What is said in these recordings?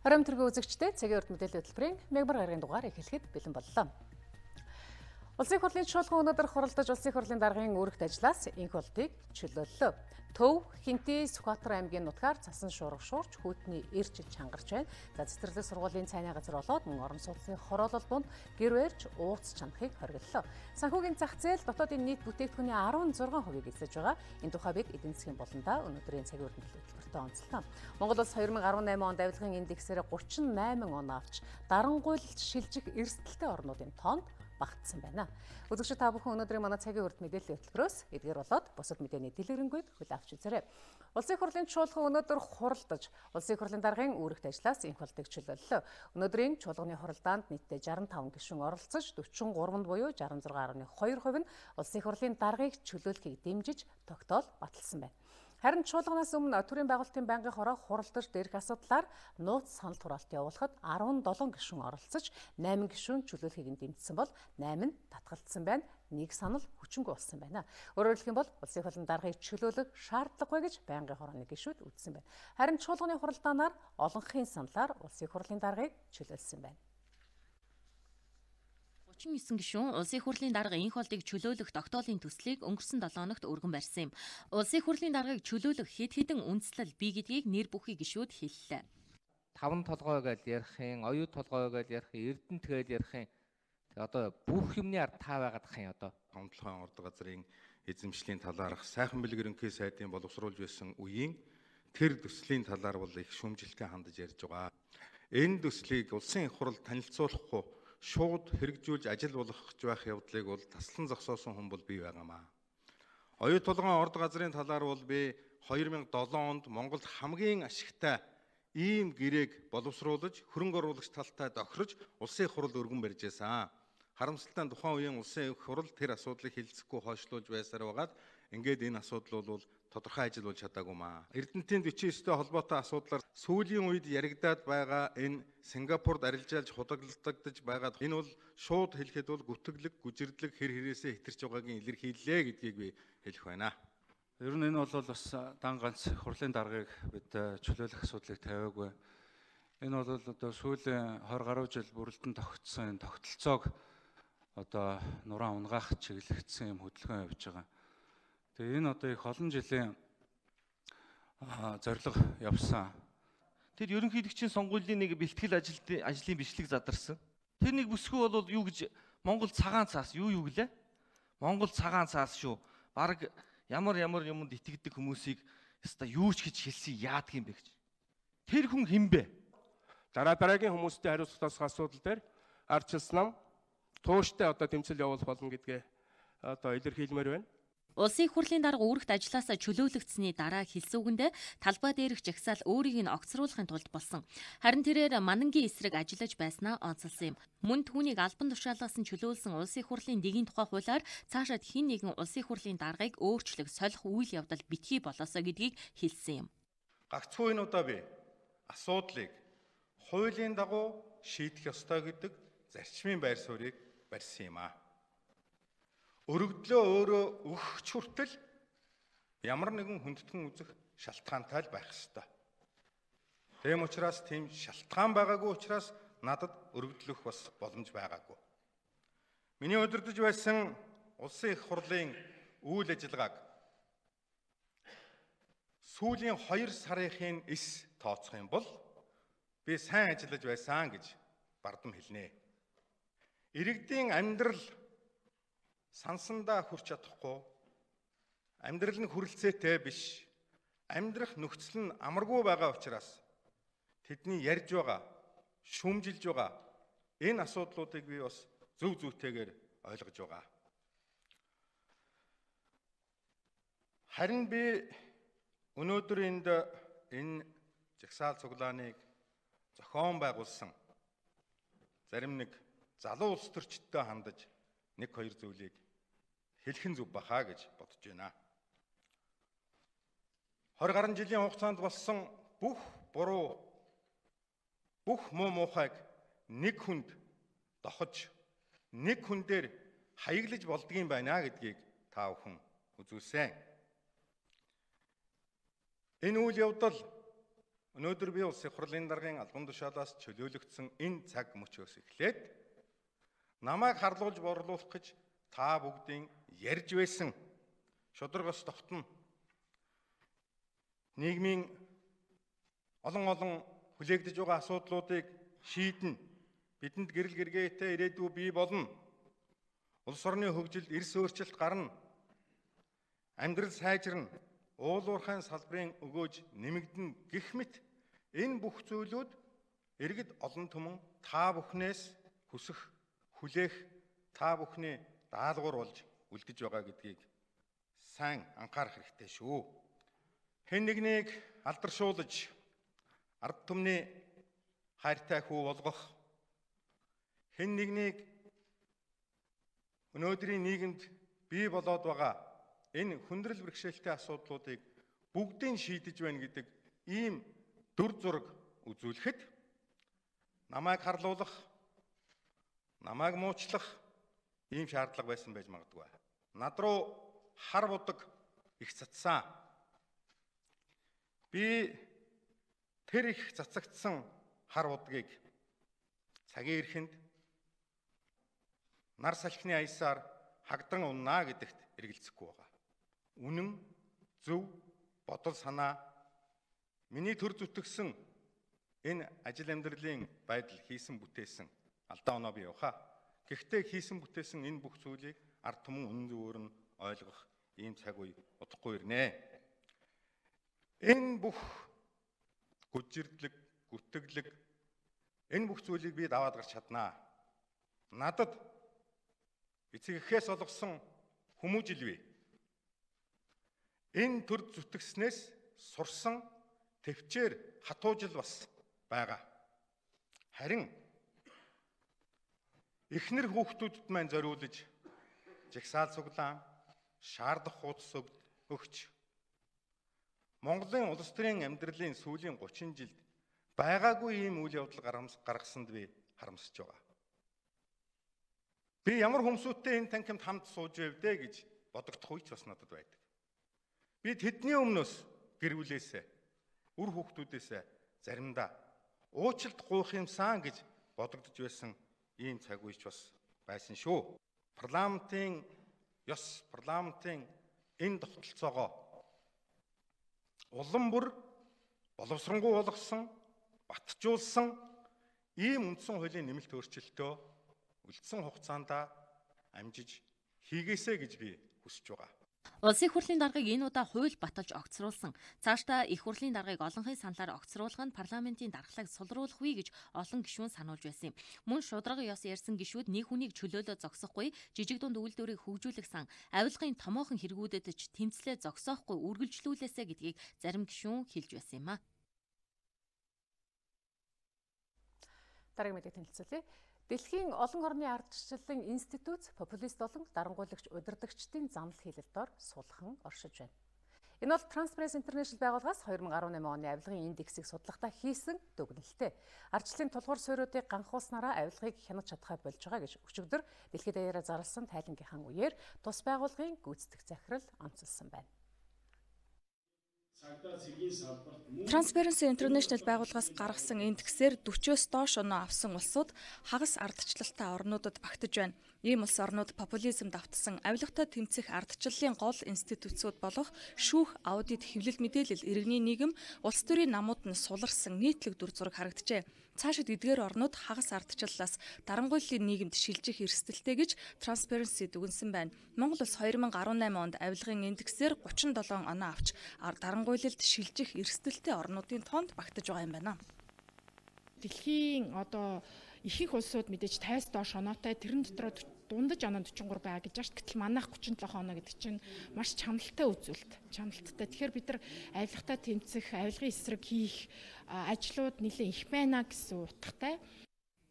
Оройн тэргүй үзэгчдээ цагийн урд мэдээллийн хөтөлбөрийн мегмар гарагийн дугаар эхлэхэд бэлэн боллоо. Улсын хурлын чуулган өнөөдөр хуралдаж улсын хурлын даргын үүрэгт ажиллаас энх болтыг чөлөөллөө. Төв, Хинтээ, Сүхбаатар аймгийн нутгаар цасан шуурга шуурч хүйтний эрч чангарч байна. За цэцэрлэг сургуулийн цайны газар болоод мөн орон сууцны хороолол бунд гэр барьж ууц чанахыг хориглолоо. Санхүүгийн зах зээл дотоодын нийт бүтээгдэхүүний 16%-ийг эзэж байгаа. Энэ тухай бид эдийн засгийн болондоо өнөөдрийн цагийн урд мэдээллийн хөтөлбөртөө онцлоо. Монгол улс 2018 онд авилгын индексээр 38 он авч дарангуйлалт шилжих эрсдэлтэй орнуудын тоонд багтсан байна. Үзэгчид та бүхэн өнөөдрийн манай цагийн урд мэдээллийн хөтөлбөрөөс эдгээр болоод бусад мэдээний дэлгэрэнгүй хүлээн авч үзээрэй. Улсын хурлын чуулган өнөөдөр хуралдаж, улсын хурлын даргын үүрэгт ажиллаас энх болтыг чөлөөллөө. Өнөөдрийн чуулганы хуралдаанд нийтдээ 65 гишүүн оролцож, 43 буюу 66.2% нь улсын хурлын даргыг чөлөөлөхийг дэмжиж тогтоол баталсан байна. Харин чуулганаас өмнө төрийн байгуулалтын байнгын хороо хуралдаж дээрх асуудлаар нууц санал хураалт явуулахад 17 гишүүн оролцож 8 гишүүн чөлөөлөхийг дэмжсэн бол 8 нь татгалзсан байна. Нэг санал хүчингүй болсон байна. Өөрөөр хэлэх юм бол улсын хурлын даргыг чөлөөлөх шаардлагагүй гэж байнгын хорооны гишүүд үзсэн байна. Харин чуулганы хуралдаанаар олонхын саналаар улсын хурлын даргыг чөлөөлсөн байна. 39 гишүүн улсын хурлын дарга энх болтыг чөлөөлөх тогтоолын төслийг өнгөрсөн 7 хоногт өргөн барьсан юм. Улсын хурлын даргыг чөлөөлөх хэд хэдэн үндслэл бий гэдгийг нэр бүхий гишүүд хэллээ. 5 толгой гэж ярихын, оюу толгой гэж ярихын, эрдэнэт гэж ярихын одоо бүх юмны ард таа байгаад хин одоо гомдлогын ордог газрын эзэмшлийн талаарх сайхан бэлгэр ерөнхий сайдын боловсруулж байсан үеийн тэр төслийн талаар бол их шүүмжилттэй хандаж ярьж байгаа. Энэ төслийг улсын их хурл танилцуулахгүй шууд хэрэгжүүлж ажил болгох байх явдлыг бол таслан зогсоосон хүн бол бий байгаамаа. Оюу толгойн орд газрын талаар бол би 2007 онд Монголд хамгийн ашигтай ийм гэрээг боловсруулж хөрөнгө оруулагч талтай тохирож улсын их хурл өргөн барьж байсан. Харамсалтай нь тухайн үеийн улсын их хурл тэр асуудлыг хилцэхгүй хойшлуулж байсаар байгаад ингээд энэ асуудал бол тодорхой ажил болж чадаагүй маа. Эрдэнэтийн 49-тэй холбоотой асуудлаар сүүлийн үед яригадаад байгаа энэ Сингапурд арилжаалж худалдагдаж байгаа энэ бол шууд хэлэхэд бол гүтгэлэг, гүжирдлэг хэр хэрээсээ хэтэрч байгаагийн илэрхийллээ гэдгийг би хэлэх байна. Ер нь энэ бол бас дан ганц хурлын даргыг бид чөлөөлөх асуудлыг тавиагүй. Энэ бол одоо сүүлийн 20 гаруй жил бүрэлдэн тогтсон энэ тогтолцоог одоо нураа унгаах чиглэгдсэн юм хөдөлгөөн явьж байгаа. Тэгээ энэ одоо их олон жилийн зорилго явсан. Тэр ерөнхийлөгчийн сонгуулийн нэг бэлтгэл ажлын бичлэг задарсан. Тэр нэг бүсгүй бол юу гэж Монгол цагаан цаас юу гэлээ? Монгол цагаан цаас шүү. Бараг ямар юмд итгэдэг хүмүүсийг яста юу ч гэж хэлсэн яадаг юм бэ гэж. Тэр хүн хэн бэ? Дараагийн хүмүүстэй хариуцлах асуудал дээр арчилсан тууштай одоо тэмцэл явуулах болно гэдгээ одоо илэрхийлмээр байна. Улсын хурлын дарга үүрэгт ажилласаа чөлөөлөгдсөний дараа хэлсүүгэндээ талбай дээрх жагсаал өөрийг нь огцруулахын тулд болсон. Харин тэрээр манангийн эсрэг ажиллаж байснаа онцолсон юм. Мөн түүнийг албан тушаалаас нь чөлөөлсөн улсын хурлын дэгийн тухай хуулиар цаашаад хэн нэгэн улсын хурлын даргыг өөрчлөх, солих үйл явдал битгий болоосоо гэдгийг хэлсэн юм. Гагцхүү энэ удаа би асуудлыг хуулийн дагуу шийдэх ёстой гэдэг зарчмын байр суурийг барьсан юм аа. Өргөдлөө өөрөө өгч хүртэл ямар нэгэн хүндэтгэн үзэх шалтгаантай байх ёстой. Тэм учраас тийм шалтгаан байгаагүй учраас надад өргөдлөх бас боломж байгаагүй. Миний удирдах байсан улсын их хурлын үйл ажиллагааг сүүлийн 2 сарын эс тооцох юм бол би сайн ажиллаж байсан гэж бардам хэлнэ. Иргэдийн амьдрал сансандаа хүрч чадахгүй, амьдрал нь хүрэлцээтэй биш, амьдрах нөхцөл нь амаргүй байгаа учраас тэдний ярьж байгаа, шүүмжилж байгаа энэ асуудлуудыг би бас зөв зүйтэйгээр ойлгож байгаа. Харин би өнөөдөр энэ жагсаал цуглааныг зохион байгуулсан зарим нэг залуу улс төрчдтэй хандаж нэг хоёр зүйлийг хэлхэн зүв бахаа гэж бодож байна. 20 гаруй жилийн хугацаанд болсон бүх буруу, бүх муу муухайг нэг хүнд дохож, нэг хүн дээр хаяглаж болдгийм байна гэдгийг та бүхэн үзүүлсэн. Энэ үйл явдал өнөөдөр би улсын хурлын даргын албан тушаалаас чөлөөлөгдсөн энэ цаг мөчөөс эхлээд намайг харлуулж борлуулах гэж та бүгдийн ярьж байсан шударгаас тогтно нийгмийн олон хүлээгдэж байгаа асуудлуудыг шийднэ. Бидэнд гэрэл гэргээтэй ирээдүй бий болно. Улс орны хөгжилд эрс өөрчлөлт гарна. Амьдрал сайжирна. Уулуурхайн салбарын өгөөж нэмэгдэнэ гэх мэт энэ бүх зүйлүүд иргэд олон түмэн та бүхнээс хүсэх, хүлээх, та бүхний даалгавар болж үлдэж байгаа гэдгийг сайн анхаарах хэрэгтэй шүү. Хэн нэгнийг алдаршуулж ард түмний хайртай хүү болгох, хэн нэгнийг өнөөдрийн нийгэмд бий болоод байгаа энэ хүндрэл бэрхшээлтэй асуудлуудыг бүгдийг шийдэж байна гэдэг ийм дүр зураг үзүүлэхэд намайг харлуулах, намайг муучлах ийм шаардлага байсан байж магадгүй. Над руу хар будаг их цацсан. Би тэр их цацагдсан хар будгийг цагийн эрхэнд нар салхины аясаар хагдан уннаа гэдэгт эргэлзэхгүй байгаа. Үнэн, зөв, бодол санаа миний төр зүтгэсэн энэ ажил амьдралын байдал хийсэн бүтээсэн алдаа оноо бий яваа. Гэхдээ хийсэн бүтээсэн энэ бүх зүйлийг ард түмэн үнэн зөвөөр нь ойлгох ийм цаг үе удахгүй ирнэ. Энэ бүх гүжирдлэг, гүтгэлэг энэ бүх зүйлийг би даваад гарч чаднаа. Надад эцэг эхээс олгосон хүмүүжил бий. Энэ төр зүтгэснээс сурсан төвчээр хатуужил бас байгаа. Харин эхнэр хүүхдүүдэд маань зориулж жагсаал цуглаан, шаардах хуудас өгч Монголын улс төрийн амьдралын сүүлийн 30 жилд байгаагүй ийм үйл явдал гаргасанд би харамсаж байгаа. Би ямар хүмсүүттэй энэ танхимд хамт сууж байвдэ гэж бодогдох үеч бас надад байдаг. Би тэдний өмнөөс гэр бүлээсээ, үр хүүхдүүдээсээ заримдаа уучлалт гуйх юмсан гэж бодогдож байсан ийм цаг үеч бас байсан шүү. Парламентын ёс, парламентын энэ тогтолцоогоо улам бүр боловсронгуй болгосон, батжуулсан ийм үндсэн хуулийн нэмэлт өөрчлөлтөө үлдсэн хугацаанд амжиж хийгээсэй гэж би хүсэж байгаа. Улсын их хурлын даргаыг энэ удаа хууль баталж огцруулсан. Цаашдаа их хурлын даргаыг олонхын саналаар огцруулах нь парламентын даргалыг сулруулах вэ гэж олон гишүүн сануулж байсан юм. Мөн шударга ёс ярьсан гишүүд нэг хүнийг чөлөөлөө зогсохгүй, жижиг дунд үйлдвэрийг хөгжүүлэх сан авилгын томоохон хэрэгүүдэд ч тэмцлээ зогсоохгүй үргэлжлүүлээсэ гэдгийг зарим гишүүн хэлж байсан юм а. Дараагийн мэдээ танилцуулъя. Дэлхийн олон орны ардчлалын институт популист болон дарангуйлагч удирдагчдын занал хийлэлдээр сулхан оршиж байна. Энэ бол Transparency International байгууллагаас 2018 оны авилгын индексийг судлахдаа хийсэн дүгнэлттэй. Ардчлалын тулгуур суурьуудыг ганхууснараа авилгыг хянаж чадхаа болж байгаа гэж өчигдөр дэлхийд даяараа зарласан тайлангийнхан үеэр тус байгууллагын гүйцэтгэх захирал онцолсон байна. Transparency International байгууллагаас гаргасан индексээр 40-оос доош оноо авсан улсууд хагас ардчлалтай орнуудад багтаж байна. Ийм улс орнууд популизмд автсан авилгатай тэмцэх ардчлалын гол институцууд болох шүүх, аудит, хэвлэл мэдээлэл, иргэний нийгэм, улс төрийн намууд нь суларсан нийтлэг дүр зураг харагджээ. Цаашид эдгээр орнууд хагас ардчлалаас дарангуйллын нийгэмд шилжих эрсдэлтэй гэж Transparency дүгнсэн байна. Монгол улс 2018 онд авилгын индексээр 37 оноо авч дарангуйлалд шилжих эрсдэлтэй орнуудын тоонд багтаж байгаа юм байна. Дэлхийн ихэнх улсууд мэдээж 50-аас доош оноотой, тэрэн дотроо дундаж оноо 43 байгаа гэж байна. Гэтэл манайх 37 оноо гэдэг чинь маш чамлалтай үзүүлэлт. Чамлалттай. Тэгэхээр бид нар авилгатай тэмцэх, авилгын эсрэг хийх ажлууд нэлээд их байна гэсэн утгатай.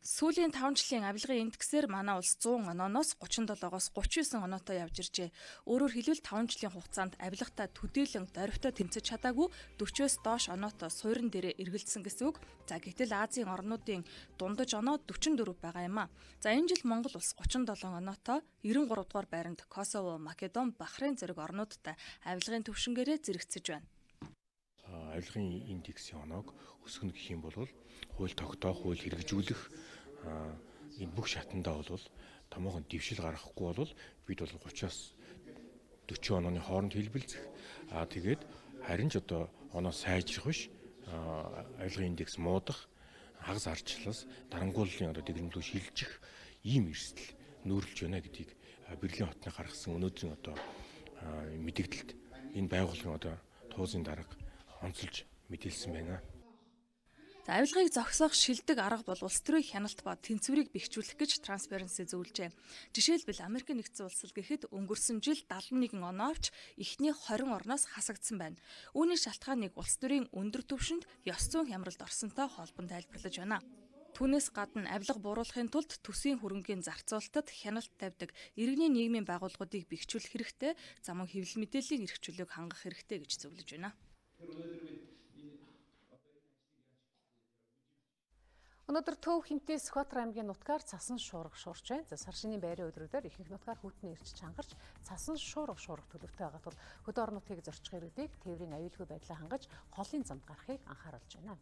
Сүүлийн 5 жилийн авилгын индексээр манай улс 100 онооноос 37-оос 39 оноотой явж иржээ. Өөрөөр хэлбэл 5 жилийн хугацаанд авилгатай төдийлөн дорвитой тэмцэж чадаагүй 40-оос доош оноотой суурин дээрээ эргэлдсэн гэсэн үг. За гэтэл Азийн орнуудын дундаж оноо 44 байгаа юм а. За энэ жил Монгол улс 37 оноотой 93 дугаар байранд Косово, Македон, Бахрейн зэрэг орнуудтай авилгын төвшингээрээ зэрэгцэж байна. авилгын индексийн оноог өсгөнө гэх юм бол хууль тогтоох, хууль хэрэгжүүлэх энэ бүх шатандаа бол томоохон дэвшил гаргахгүй бол бид бол 30-аас 40 онооны хооронд хэлбэлзэх. Тэгээд харин ч одоо оноо сайжрах биш, авилгын индекс муудах, хагас ардчлалаас дарангууллын одоо дэглэмлүү шилжих ийм эрсдэл нүүрлж байна гэдгийг Бэрлийн хотны гаргасан өнөөдрийн одоо мэдээлэлд энэ байгууллагын одоо туузын дарга онцолж мэдээлсэн байна. За авилгыг зогсоох шилдэг арга бол улс төрийн хяналт ба тэнцвэрийг бэхжүүлэх гэж Transparency зөвлөжээ. Жишээлбэл Америкийн нэгдсэн улс гэхэд өнгөрсөн жил 71 оноовч эхний 20 орноос хасагдсан байна. Үүний шалтгааныг улс төрийн өндөр түвшинд ёс зүйн хямралд орсонтой холбон тайлбарлаж байна. Түүнээс гадна авилга бууруулахын тулд төсвийн хөрөнгийн зарцуулалтад хяналт тавьдаг иргэний нийгмийн байгууллагуудыг бэхжүүлэх хэрэгтэй, зам хэвлэл мэдээллийн эрх чөлөөг хангах хэрэгтэй гэж зөвлөж байна. Өнөөдөр Төв хэмтээс Сүхбаатар аймгийн нутгаар цасан шуурга шуурч байна. За сар шинийн байрын өдрөдөр ихэнх нутгаар хүйтний ирж чангарч цасан шуурга шуурах төлөвтэй байгаа тул хөдөө орон нутгийг зорчих иргэдийг тээврийн аюулгүй байдлаа хангаж холын замд гарахыг анхааруулж байна.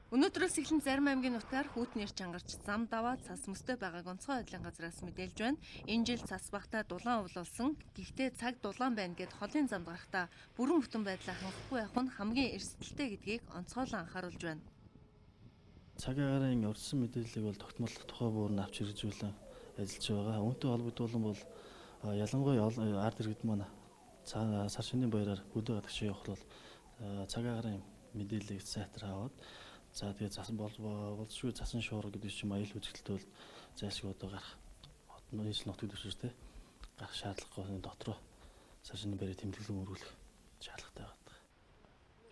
Өнөөдрөөс эхлэн зарим аймгийн нутгаар хүйтний ирж чангарч зам даваа цас мөстэй байгааг онцгой байдлын газраас мэдээлж байна. Энэ жил цас багтаа дулаан өвлүүлсэн. Гэхдээ цаг дулаан байна гэд холын замд гарахдаа бүрэн бүтэн байдлаа хангахгүй явах нь хамгийн эрсдэлтэй гэдгийг онцгойлон анхааруулж байна. Цагийн гарын урьдчилан мэдээллийг бол тогтмол тухай буурн авч хэрэгжүүлэн ажиллаж байгаа. Үүнтэй холбогдуулан бол ялангуяа ард иргэд маань сар шинийн баяраар бүдэ гадагш явах бол цагийн гарын мэдээллийг сайтар аваад за тэгээд засан болзошгүй цасан шуурга гэдэг чинь аюул үзэгдэлтэй бол зайлшгүй одоо гарах нийслэл нутгийн дэвширтэй гарах шаардлагагүй дотроо сар шинийн баярыг тэмдэглэн өргүүлэх шаардлагатай байна.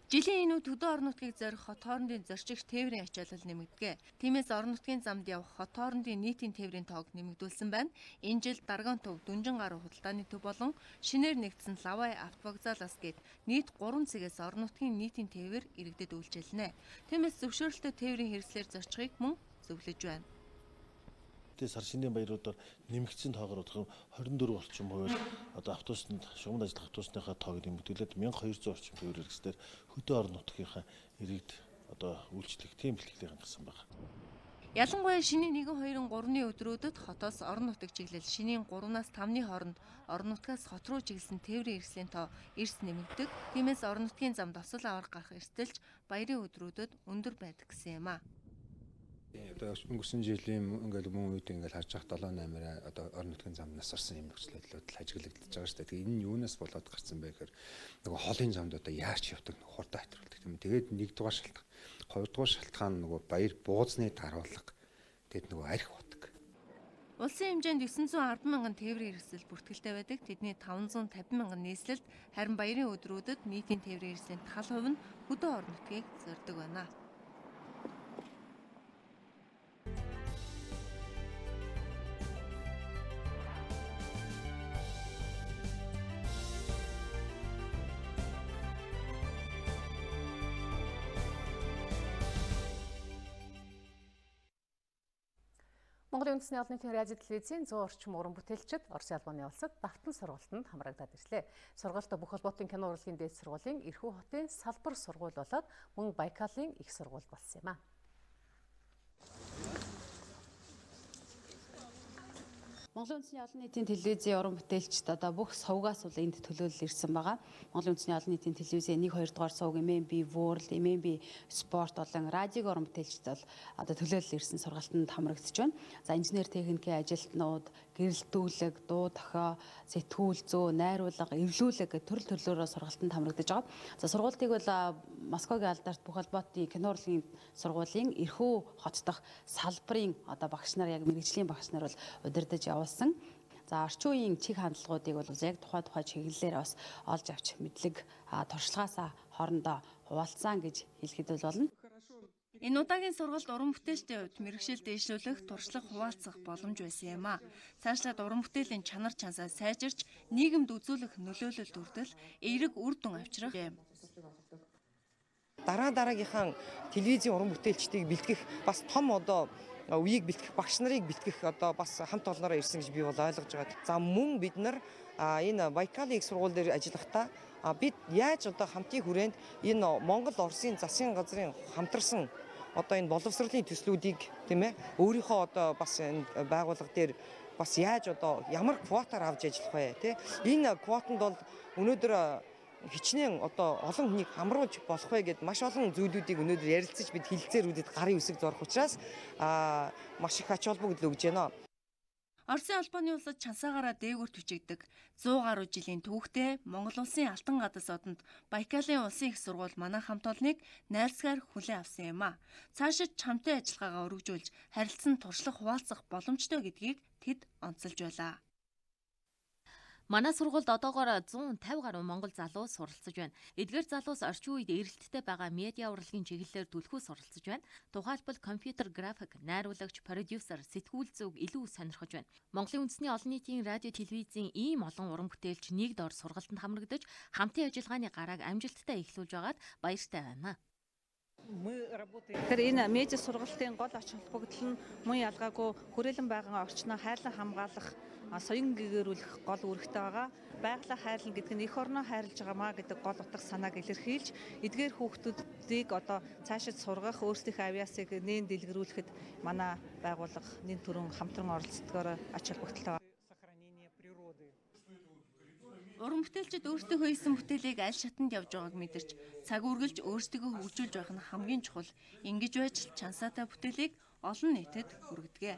Жилийн энэ үед хөдөө орон нутгийг зорих хот хоорондын зорчигч тээврийн ачаалал нэмэгдэгэ. Тиймээс орон нутгийн замд явах хот хоорондын нийтийн тээврийн тоог нэмэгдүүлсэн байна. Энэ жил Дарган төв, Дүнжин гаруй худалдааны төв болон шинээр нэгдсэн Лавай автовокзалаас гээд нийт 3 цэгээс орон нутгийн нийтийн тээвэр иргэдэд үйлчилнэ. Тиймээс зөвшөөрөлтөй тээврийн хэрэгслээр зорчихыг мөн зөвлөж байна. Сар шинийн баяруудаар нэмэгдсэн тоогоор 24 орчим хувиар одоо автобусанд шугамд ажиллах автобусныхаа тоог нэмэгдүүлээд 1200 орчим тээвэр хэрэгслээр хөдөө орон нутгийнхаа иргэд одоо үйлчлэх тийм бэлтгэлийг хангасан байна. Ялангуяа шинийн 1, 2, 3-ны өдрүүдэд хотоос орон нутаг чиглэл шинийн 3-аас 5-ны хооронд орон нутгаас хот руу чиглэсэн тээврийн хэрэгслийн тоо эрс нэмэгдэг. Тиймээс орон нутгийн замд осол аваар гарах эрсдэлч баярын өдрүүдэд өндөр байдаг гэсэн юм а. Одоо өнгөрсөн жилийн ингээл мөн үед ингээл харж байгаа 7-8-аар одоо орон нутгийн замнаас орсон юм нөхцөлөдлөл ажиглагдаж байгаа шүү дээ. Тэгээ энэ юунаас болоод гарсан бэ гэхээр нөгөө холын замд одоо яарч явдаг хурдан хатруулдаг юм. Тэгээд нэгдүгээр шалтгаан, хоёрдугаар шалтгаан нөгөө баяр бууцны даруулга. Тэгээд нөгөө арх утга. Улсын хэмжээнд 910 мянган тээврийн хэрэгсэл бүртгэлтэй байдаг. Тэдний 550 мянган нийслэлд харин баярын өдрүүдэд нийтийн тээврийн хэрэгслийн тал хувь нь хөдөө орон нутгийг зорддог байна. Монголын үндэсний олон нийтийн радио телевизийн 100 орчим уран бүтээлчид Оросын албаны улсад давтан сургалтанд хамрагдаад ирлээ. Сургалт бүх холбоотын кино урлагийн дээд сургуулийн Эрхүү хотын салбар сургууль болоод мөн Байкалын их сургууль болсон юм а. Монголын үндэсний олон нийтийн телевизийн уран бүтээлчд одоо бүх сувгаас бол энд төлөөлөл ирсэн байгаа. Монголын үндэсний олон нийтийн телевизийн 1-2 дугаар сувг MNB World, MNB Sport болон радиогийн уран бүтээлчд бол одоо төлөөлөл ирсэн сургалтанд хамрагдаж байна. За инженер техникийн ажилтнууд, гэрэлтүүлэг, дуу дохио, сэтгүүл зөө, найруулга, эвлүүлэг гэх төрөл төрлөөрөө сургалтанд хамрагдаж байгаа. За сургалтыг бол Москвагийн алдарт бүх холбоотын кино урлагийн сургуулийн Эрхүү хот дахь салбарын одоо багш нар яг мэргэжлийн багш нар бол удирдах явуулсан. За орчин үеийн чиг хандлагуудыг бол яг тухай чиглэлээр бас олж авч мэдлэг туршлагаасаа хоорондоо хуваалцсан гэж хэлэхэд болно. Энэ удаагийн сургалт уран бүтээлчдийн хувьд мэргэжил дээшлүүлэх, туршлага хуваалцах боломж байсан юм а. Цаашлаад уран бүтээлийн чанар чансаа сайжирч, нийгэмд үзүүлэх нөлөөлөл дүрдэл эерэг үр дүн авчрах юм. Дараагийнхаа телевизийн уран бүтээлчдийг бэлтгэх бас том одоо үеийг бэлтгэх багш нарыг бэлтгэх одоо бас хамт олноороо ирсэн гэж би бол ойлгож байгаа. За мөн бид нар энэ Байкалын их сургууль дээр ажиллахдаа бид яаж одоо хамтын хүрээнд энэ Монгол Оросын засгийн газрын хамтарсан одоо энэ боловсролын төслүүдийг тийм ээ өөрийнхөө одоо бас энэ байгууллага дээр бас яаж одоо ямар квотаар авч ажиллах вэ тий энэ квотонд бол өнөөдөр хичнээн одоо олон хүнийг хамруулж болох вэ гэд маш олон зүйлүүдийг өнөөдөр ярилцаж бид хилцээрүүдэд гарын үсэг зорох учраас маш их ач холбогдол өгж байна. Оросын албаны улсад чансаагаараа дээгүүр түчигдэг 100 гаруй жилийн түүхтэй Монгол улсын алтан гадас одонд Байкалын улсын их сургууль манай хамт олныг найрсгаар хүлээн авсан юм а. Цаашид хамтын ажиллагаагаа өргөжүүлж харилцан туршлах хуваалцах боломжтой гэдгийг тэд онцолж байлаа. Манай сургуульд одоогоор 150 гаруй монгол залуу суралцж байна. Эдгээр залуус орчин үед эрэлттэй байгаа медиа урлагийн чиглэлээр түлхүү суралцж байна. Тухайлбал компьютер график, найруулагч, продюсер, сэтгүүл зүг илүү сонирхож байна. Монголын үндэсний олон нийтийн радио телевизийн ийм олон уран бүтээлч нэг дор сургалтанд хамрагдаж, хамтын ажиллагааны гарааг амжилттай эхлүүлж байгаад баяртай байна. Тэгэхээр энэ медиа сургалтын гол ач холбогдол нь мөн ялгаагүй хүрээлэн байгаа орчноо хайрлан хамгаалах, соён гэгэрүүлэх гол үүрэгтэй байгаа. Байгалаа хайрлан гэдэг нь эх орноо хайрлаж байгаамаа гэдэг гол утга санааг илэрхийлж, эдгээр хүүхдүүдийг одоо цаашид сургах, өөрсдийнхөө авьяасыг нээн дэлгэрүүлэхэд манай байгууллага нэн түрэн хамтран оролцдогоор ач холбогдолтой. Уран бүтээлчид өөрсдийнхөө хийсэн бүтээлийг аль шатанд явж байгааг мэдэрч, цаг үргэлж өөрсдийгөө хөгжүүлж байх нь хамгийн чухал. Ингэж байж чансаатай бүтээлийг олон нийтэд хүргэдэг.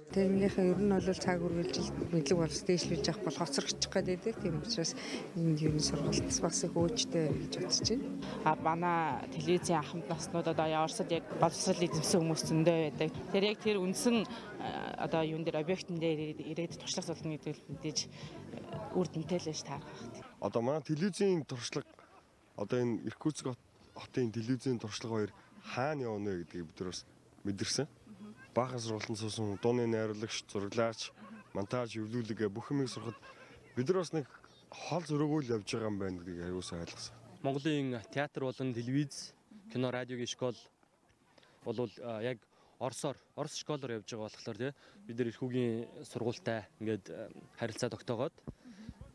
Тэрнийхээ ер нь бол цаг үргэлжилт мэдлэг боловс дээшлүүлж явах бол хоцрогдчих гэдэг. Тийм учраас энэ юу сургалтаас бас их өөчтэй гэж бодож байна. Манай телевизийн ахмад наснууд одоо Оросд яг боловсрол эзэмсэн хүмүүс зөндөө байдаг. Тэр яг тэр үндсэн одоо юун дээр объектын дээр ирээд туршлага болно гэдэг нь мэдээж үр дүнтэй л таарах. Одоо манай телевизийн туршлага одоо энэ Иркутск хотын телевизийн туршлага хоёр хаана явна вэ гэдгийг бид бас мэдэрсэн. Баахан сургалтанд суусан дууны найруулагч, зураглаач, монтаж, эвлүүлэг бүх юмыг сурахад бид нар бас нэг хол зөрөөгөл явж байгаа юм байна гэдгийг аюулсаа ойлгосон. Монголын театр болон телевиз, кино, радиогийн школ бол яг Орос школоор явж байгаа болохоор бид нар эрхүүгийн сургуультай ингээд харилцаа тогтоогоод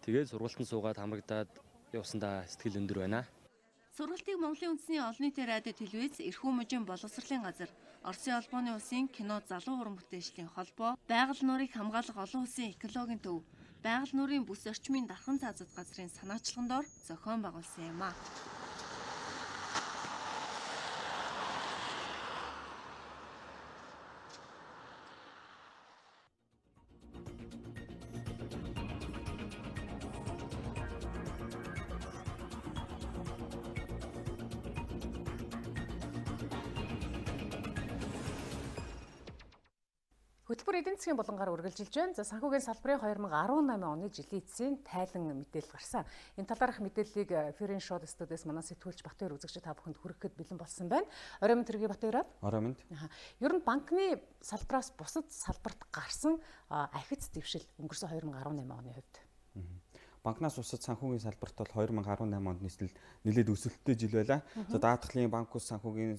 тэгээд сургуультанд суугаад хамрагдаад явсандаа сэтгэл өндөр байна. Сургалтыг Монголын үндэсний олон нийтийн радио телевиз, эрхүү мужийн боловсролын газар, Оросын албаны улсын кино залуу уран бүтээлчдийн холбоо, байгаль нуурыг хамгаалах олон улсын экологийн төв, байгаль нуурын бүс орчмын дархан цаазад газрын санаачлагын доор зохион байгуулсан юм а. Хөтөлбөр эдийн засгийн болонгаар үргэлжилж байна. За санхүүгийн салбарын 2018 оны жилийн эцсийн тайлан мэдээлэл гарсан. Энэ талаарх мэдээллийг Ферен Шод студиэс манай сэтгүүлч Батбаяр үзэгч та бүхэнд хүрэхэд бэлэн болсон байна. Орой минь тэргээ Батбаяр. Орой минь. Ер нь банкны салбараас бусад салбарт гарсан ахиц дэвшил өнгөрсөн 2018 оны хувьд. Банкнаас бусад санхүүгийн салбарт бол 2018 онд нэлээд өсөлттэй жил байлаа. За даатгалын банк ус санхүүгийн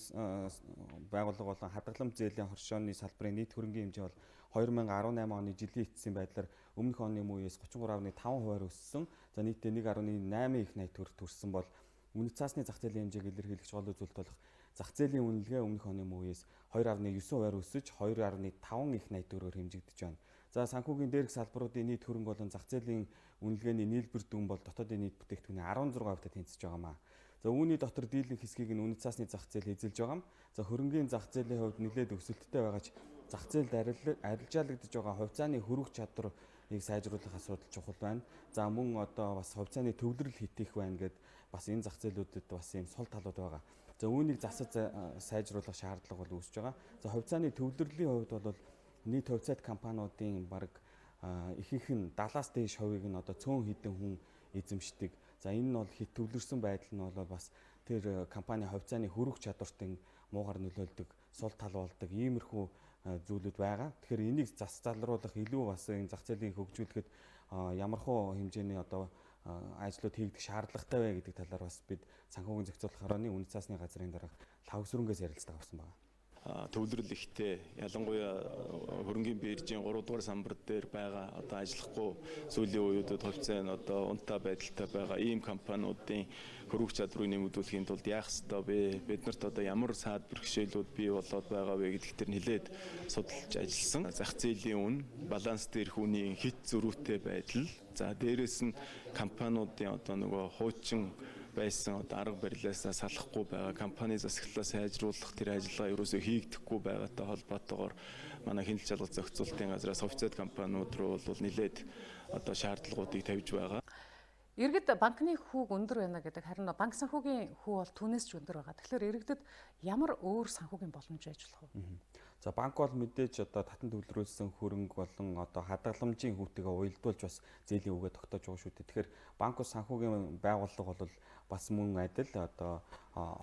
байгууллага болон хадгаламж зээлийн хоршооны салбарын нийт хөрөнгийн хэмжээ бол 2018 оны жилийн эцсийн байдлаар өмнөх оны мууиес 33.5% өссөн. За нийтдээ 1.8 их найт төрсөн бол үнэт цаасны зах зээлийн хэмжээг илэрхийлэх гол үзүүлэлт болох зах зээлийн үнэлгээ өмнөх оны мууиес 2.9% өсөж 2.5 их найт төгрөгөөр хэмжигдэж байна. За санхүүгийн дээрх салбаруудын нийт хөрөнгө болон зах зээлийн үнэлгээний нийлбэр дүн бол дотоодын нийт бүтээгдэхүүний 16% тэнцэж байгаамаа. За үүний дотор дийлэнх хэсгийг нь үнэт цаасны зах зээл эзэлж байгаа юм. За хөрөнгийн зах зээлийн хувьд нэлээд өсөлттэй байгаач зах зээлд арилжаалагдж байгаа хувьцааны хөрөх чадварыг сайжруулах асуудал чухал байна. За мөн одоо бас хувьцааны төвлөрөл хит их байна гэд бас энэ зах зээлүүдэд бас ийм сул талууд байгаа. За үүнийг засаж сайжруулах шаардлага бол үүсэж байгаа. За хувьцааны төвлөрлийн хувьд бол нийт хувьцаат компаниудын бараг ихэнх нь 70-аас дээш хувийг нь одоо цөөн хэдэн хүн эзэмшдэг. За энэ нь бол хит төвлөрсөн байдал нь бол бас тэр компани хувьцааны хөрөх чадвартын муугар нөлөөлдөг, сул тал болдог иймэрхүү зүйлүүд байгаа. Тэгэхээр энийг зас залруулах илүү бас энэ зах зээлийн хөгжүүлэхэд ямархуу хэмжээний одоо ажлууд хийгдэх шаардлагатай вэ гэдэг талаар бас бид санхүүгийн зохицуулах хорооны үнэт цаасны газрын дарга лав сүрэнгээс ярилцлага авсан байна. төвлөрөл ихтэй ялангуяа хөрөнгийн биржийн 3 дугаар самбар дээр байгаа одоо ажиллахгүй сүүлийн үеүүдэд хувьцаа нь одоо унтаа байдалтай байгаа ийм компаниудын хөрвөх чадварыг нэмэгдүүлэхийн тулд яах ёстой вэ? Биднэрт одоо ямар саад бэрхшээлүүд бий болоод байгаа вэ гэдэгт тэр нэлээд судалж ажилласан. Зах зээлийн үн, баланс дээрх үнийн хит зөрүүтэй байдал, за дээрэс нь компаниудын одоо нөгөө хуучин байсан одоо арга барилаасаа салахгүй байгаа компани засаглалаа сайжруулах тэр ажиллагаа ерөөсөө хийгдэхгүй байгаатай холбоотойгоор манай хяналт шалгалт зохицуулалтын газраас офицер компаниуд руу бол нэлээд одоо шаардлагуудыг тавьж байгаа. Иргэд банкны хүүг өндөр байна гэдэг, харин банк санхүүгийн хүү бол түүнээс ч өндөр байгаа. Тэгэхээр иргэдэд ямар өөр санхүүгийн боломж байж болох вэ? За банк бол мэдээж одоо татан төвлөрүүлсэн хөрөнгө болон одоо хадгаламжийн хүүтэйгээ уялдуулж бас зээлийн үгээ тогтоож байгаа шүү дээ. Тэгэхээр банк ус санхүүгийн байгууллага бол бас мөн адил одоо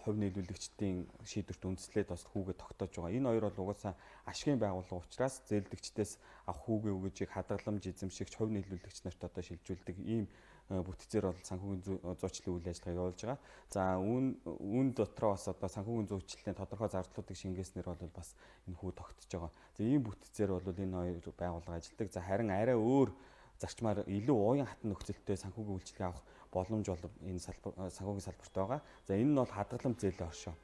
хувь нийлүүлэгчдийн шийдвэрт үндэслээд бас хүүгээ тогтоож байгаа. Энэ хоёр бол угаасаа ашигын байгууллага учраас зээлдэгчдээс авах хүүгээ өгөөжийг хадгаламж эзэмшигч хувь нийлүүлэгч нарт одоо шилжүүлдэг ийм бүтцээр бол санхүүгийн зуучлалын үйл ажиллагаа явуулж байгаа. За үүн дотроо бас одоо санхүүгийн зуучлалын тодорхой зардлуудыг шингээснээр бол бас энэ хүү тогтож байгаа. За ийм бүтцээр бол энэ хоёр байгууллага ажилладаг. За харин арай өөр зарчмаар илүү уян хатан нөхцөлтэй санхүүгийн үйлчилгээ авах боломж бол энэ санхүүгийн салбарт байгаа. За энэ нь бол хадгаламж зээлийн оршоо.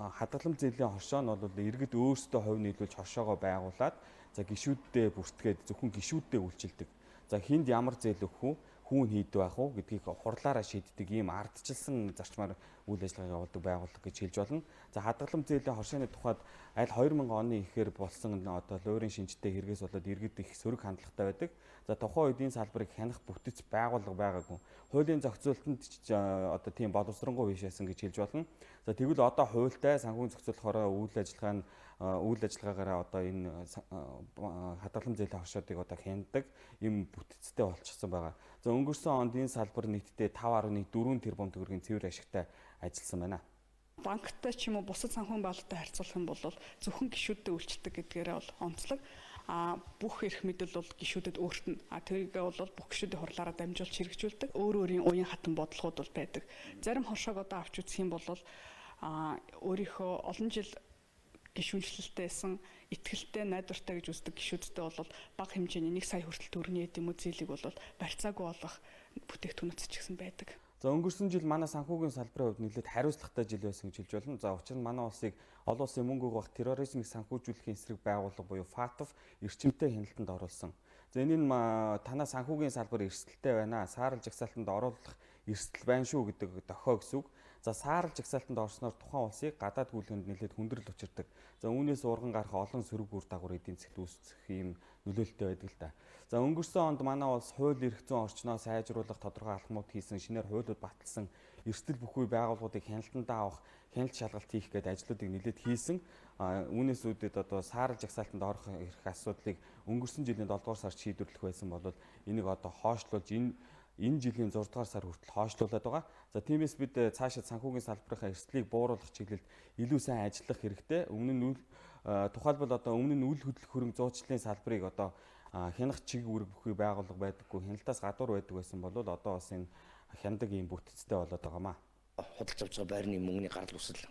Хадгаламж зээлийн оршоо нь бол иргэд өөрсдөө хувь нийлүүлж хоршоогоо байгуулад за гишүүддээ бүртгээд зөвхөн гишүүддээ үйлчилдэг. За хинд ямар зээл өгөх үү? Хүүн хийд байх уу гэдгийг хурлаараа шийддэг ийм ардчилсан зарчмаар үйл ажиллагаа явуулдаг байгууллага гэж хэлж болно. За хадгаламж зээлийн хоршооны тухайд аль 2000 оны ихээр болсон одоо луурын шинжтэй хэрэгээс болоод иргэд их сөрөг хандлагатай байдаг. За тухайн үед энэ салбарыг хянах бүтэц байгууллага байгаагүй. Хуулийн зохицуулалтанд одоо тийм боловсронгуй биш байсан гэж хэлж болно. За тэгвэл одоо хуультай санхүүгийн зохицуулахаараа үйл ажиллагаагаараа одоо энэ хадгаламж зээлийн хоршоодыг одоо хяндаг юм бүтцтэй болчихсон байгаа. За өнгөрсөн онд энэ салбар нийтдээ 5.4 тэрбум төгрөгийн цэвэр ашигтай ажилласан байна. Банктай ч юм уу бусад санхүүгийн байгууллагатай харьцуулах юм бол зөвхөн гишүүдтэй үйлчилдэг гэдгээрээ бол онцлог. Бүх эрх мэдэл бол гишүүдэд өөрт нь тэрийгээ бол бүх гишүүдийн хурлаараа дамжуулж хэрэгжүүлдэг. Өөр өөрийн уян хатан бодлогууд бол байдаг. Зарим хоршоог одоо авч үзэх юм бол өөрийнхөө олон жил гишүүнчлэлтэйсэн итгэлтэй найдвартай гэж үздэг гишүүдтэй бол бага хэмжээний 1 сая хүртэл төгрөгийн эдийн зээлийг бол барьцаагүй болох бүтээгдэхүүнүүд ч гэсэн байдаг. За өнгөрсөн жил манай санхүүгийн салбарын хувьд нэлээд хариуцлагатай жил байсан гэж хэлж болно. За учир нь манай улсыг олон улсын мөнгө угаах терроризмыг санхүүжүүлэхийн эсрэг байгууллага буюу ФАТФ эрчимтэй хяналтанд оруулсан. За энэ нь танаа санхүүгийн салбар эрсдэлтэй байна. Саарл жагсаалтанд оруулах эрсдэл байна шүү гэдэг дохио гэсэн үг. За саарл жагсаалтанд орсноор тухайн улсыг гадаад гүйлгэнд нэлээд хүндрэл учирдаг. За үүнээс урган гарах олон сөрөг үр дагавар эдийн засгт үүсэх юм нөлөөлтөй байдаг л да. За өнгөрсөн онд манай улс хууль эрх зүйн орчноо сайжруулах тодорхой алхмууд хийсэн, шинээр хуулиуд баталсан, эрсдэл бүхий байгууллагуудыг хяналтандаа авах, хяналт шалгалт хийх гэдэг ажлуудыг нэлээд хийсэн. Үүнээс үүдээд одоо саарл жагсаалтанд орох эрх асуудлыг өнгөрсөн жилийн 7 дугаар сард шийдвэрлэх байсан бол энийг одоо хойшлуулж энэ жилийн 6 дугаар сар хүртэл хойшлуулад байгаа. За тиймээс бид цаашид санхүүгийн салбарынхаа эрсдлийг бууруулах чиглэлд илүү сайн ажиллах хэрэгтэй. Тухайлбал одоо өмнө нь үйл хөдлөх хөрөнгө зуучлалын салбарыг одоо хянах чиг үүрэг бүхий байгууллага байдаггүй, хяналтаас гадуур байдаг байсан бол одоо бас энэ хяндаг ийм бүтцтэй болоод байгаамаа. Худалдаж авч байгаа байрны мөнгөний гарал үүсэл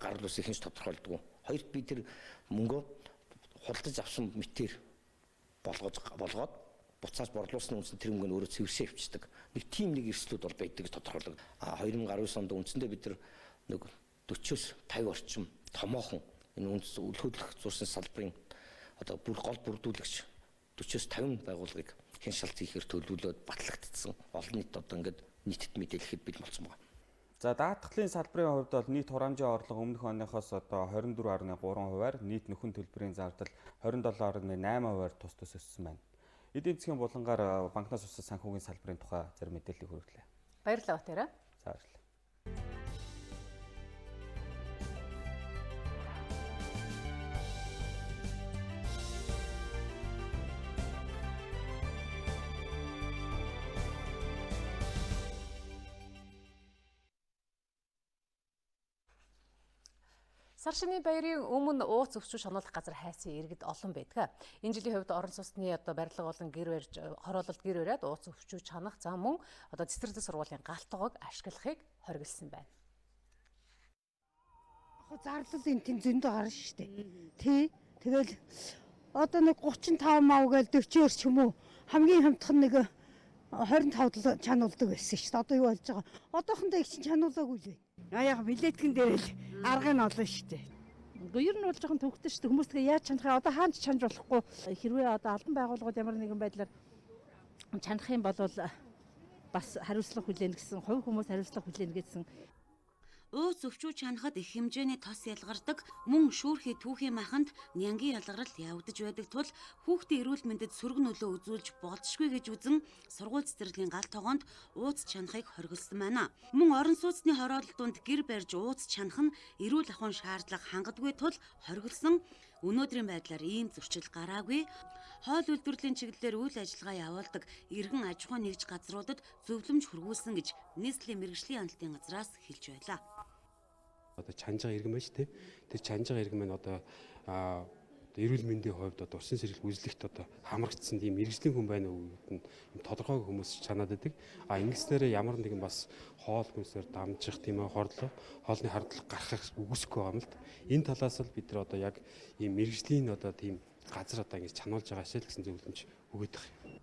гарал үүсэл хинч тодорхойлдог. Хоёрт би тэр мөнгөө худалдаж авсан мэтээр болгоод буцааж борлуулсны үндсэн тэр мөнгөний өөрөө цэвэршээ авчдаг. Нэг тийм эрсдлүүд бол байдаг гэж тодорхойлог. 2019 онд үндсэндээ бид нэг 40-с 50 орчим томоохон энэ үйл хөдлөх зурсан салбарын одоо бүр гол бүрдүүлэгч 40-с 50 байгууллагыг хэн шалт хийхээр төлөвлөлөөд батлагдсан. Олон нийт одоо ингээд нийтэд мэдээлэхэд бэл болсон байна. За даатгалын салбарын хувьд бол нийт хураамжийн орлого өмнөх оныхоос одоо 24.3%-аар, нийт нөхөн төлбөрийн зардал 27.8%-аар тус өссөн байна. Эдийн засгийн булангаар банкнаас уссан санхүүгийн салбарын тухай зарим мэдээллийг хүргэлээ. Баярлалаа Батэрэ. За баярлалаа. Сар шинийн баярын өмнө ууц өвчүүж хонолох газар хайсан иргэд олон байдаг. Энэ жилийн хувьд орон сууцны барилга болон гэр барьж хороололт гэр бариад ууц өвчүүж ханах зам мөн цэцэрлэг сургуулийн галтгоог ашиглахыг хориглосон байна. Зарлал энэ тийм зөндөө гарна шүү дээ. Тий. Тэгэл одоо нэг 35 мав гээл 40 ч юм уу хамгийн хамтхан нэг 25 чануулдаг байсан шүү дээ. Одоо юу болж байгаа? Одоохондоо их чинь чануулаагүй л байна. Яг билетгэн дээр л арга нь олон шүү дээ. Гэхдээ ер нь бол жоохон төвөгтэй шүү дээ. Хүмүүс тэгээ яаж чанахаа одоо хаанч чанж болохгүй. Хэрвээ одоо албан байгууллагууд ямар нэгэн байдлаар чанах юм бол бас хариуцлага хүлээнэ гэсэн, хувь хүмүүс хариуцлага хүлээнэ гэсэн. Ууц өвчүү чанахад их хэмжээний тос ялгардаг, мөн шүүрхий түүхийн маханд нянгийн ялгарал явагдаж байдаг тул хүүхдийн эрүүл мэндэд сөрөг нөлөө үзүүлж болзошгүй гэж үзэн сургууль цэцэрлэгийн гал тогоонд ууц чанахыг хориглосон байна. Мөн орон сууцны хороололтууд гэр барьж ууц чанах нь эрүүл ахуйн шаардлага хангадгүй тул хориглосон. Өнөөдрийн байдлаар ийм зөрчил гараагүй. Хоол үйлдвэрлэлийн чиглэлээр үйл ажиллагаа явуулдаг иргэн аж ахуй нэгж газруудад зөвлөмж хүргүүлсэн гэж нийслэлийн мэргэжлийн хяналтын газраас хэлж байлаа. Одоо чанж байгаа иргэн байж тээ. Тэр чанж байгаа иргэн маань одоо эрүүл мэндийн хувьд одоо усан сэргэлт үзлэгт одоо хамрагдсан тийм мэргэжлийн хүн байна уу гэдэг нь тодорхой хүмүүс чанаад байдаг. Ингэснээр ямар нэгэн бас хоол хүнсээр дамжих тийм хорлоо хоолны хардлага гарахыг үгүйсэхгүй байгаа юм л т. Энэ талаас л бид нар одоо яг ийм мэргэжлийн одоо тийм газар одоо ингэж чануулж байгаа шээ л гэсэн зөвлөмж өгöd байгаа юм.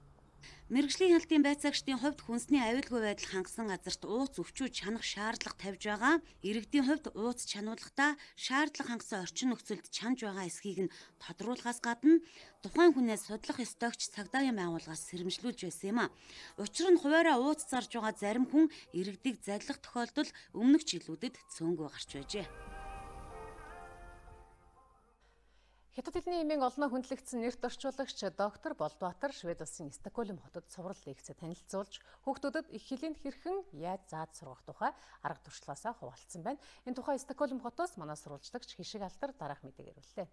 Мэргэжлийн хяналтын байцаагчдын хувьд хүнсний аюулгүй байдал хангасан газарт ууц өвчүү чанах шаардлага тавьж байгаа. Иргэдийн хувьд ууц чануулахдаа шаардлага хангасан орчин нөхцөлд чанж байгаа эсхийг нь тодруулахаас гадна тухайн хүнээс судлах ёстойгч цагдаагийн байгууллагаас сэрэмжлүүлж байсан юм а. Учир нь хуваараа ууц зарж байгаа зарим хүн иргэдийг задлах тохиолдол өмнөх жилүүдэд цөөнгүй гарч байжээ. Хятад хэлний эмийн олноо хүндлэгдсэн нэрт орчуулагч доктор Болдбаатар Швед улсын Стокгольм хотод цуврал лекцэд танилцуулж хүүхдүүдэд их хэлийг хэрхэн яаж зааж сургах тухай арга туршлагаасаа хуваалцсан байна. Энэ тухай Стокгольм хотоос манай сурвалжлагч Хишиг Алдар дараах мэдээг ирүүллээ.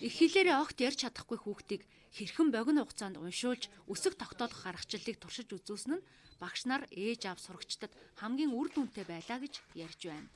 Их хэлээрээ огт ярьж чадахгүй хүүхдийг хэрхэн богино хугацаанд уншуулж өсөг тогтоолох аргачлалыг туршиж үзүүлсэн нь багш нар ээж аав сурагчдад хамгийн үр дүнтэй байлаа гэж ярьж байна.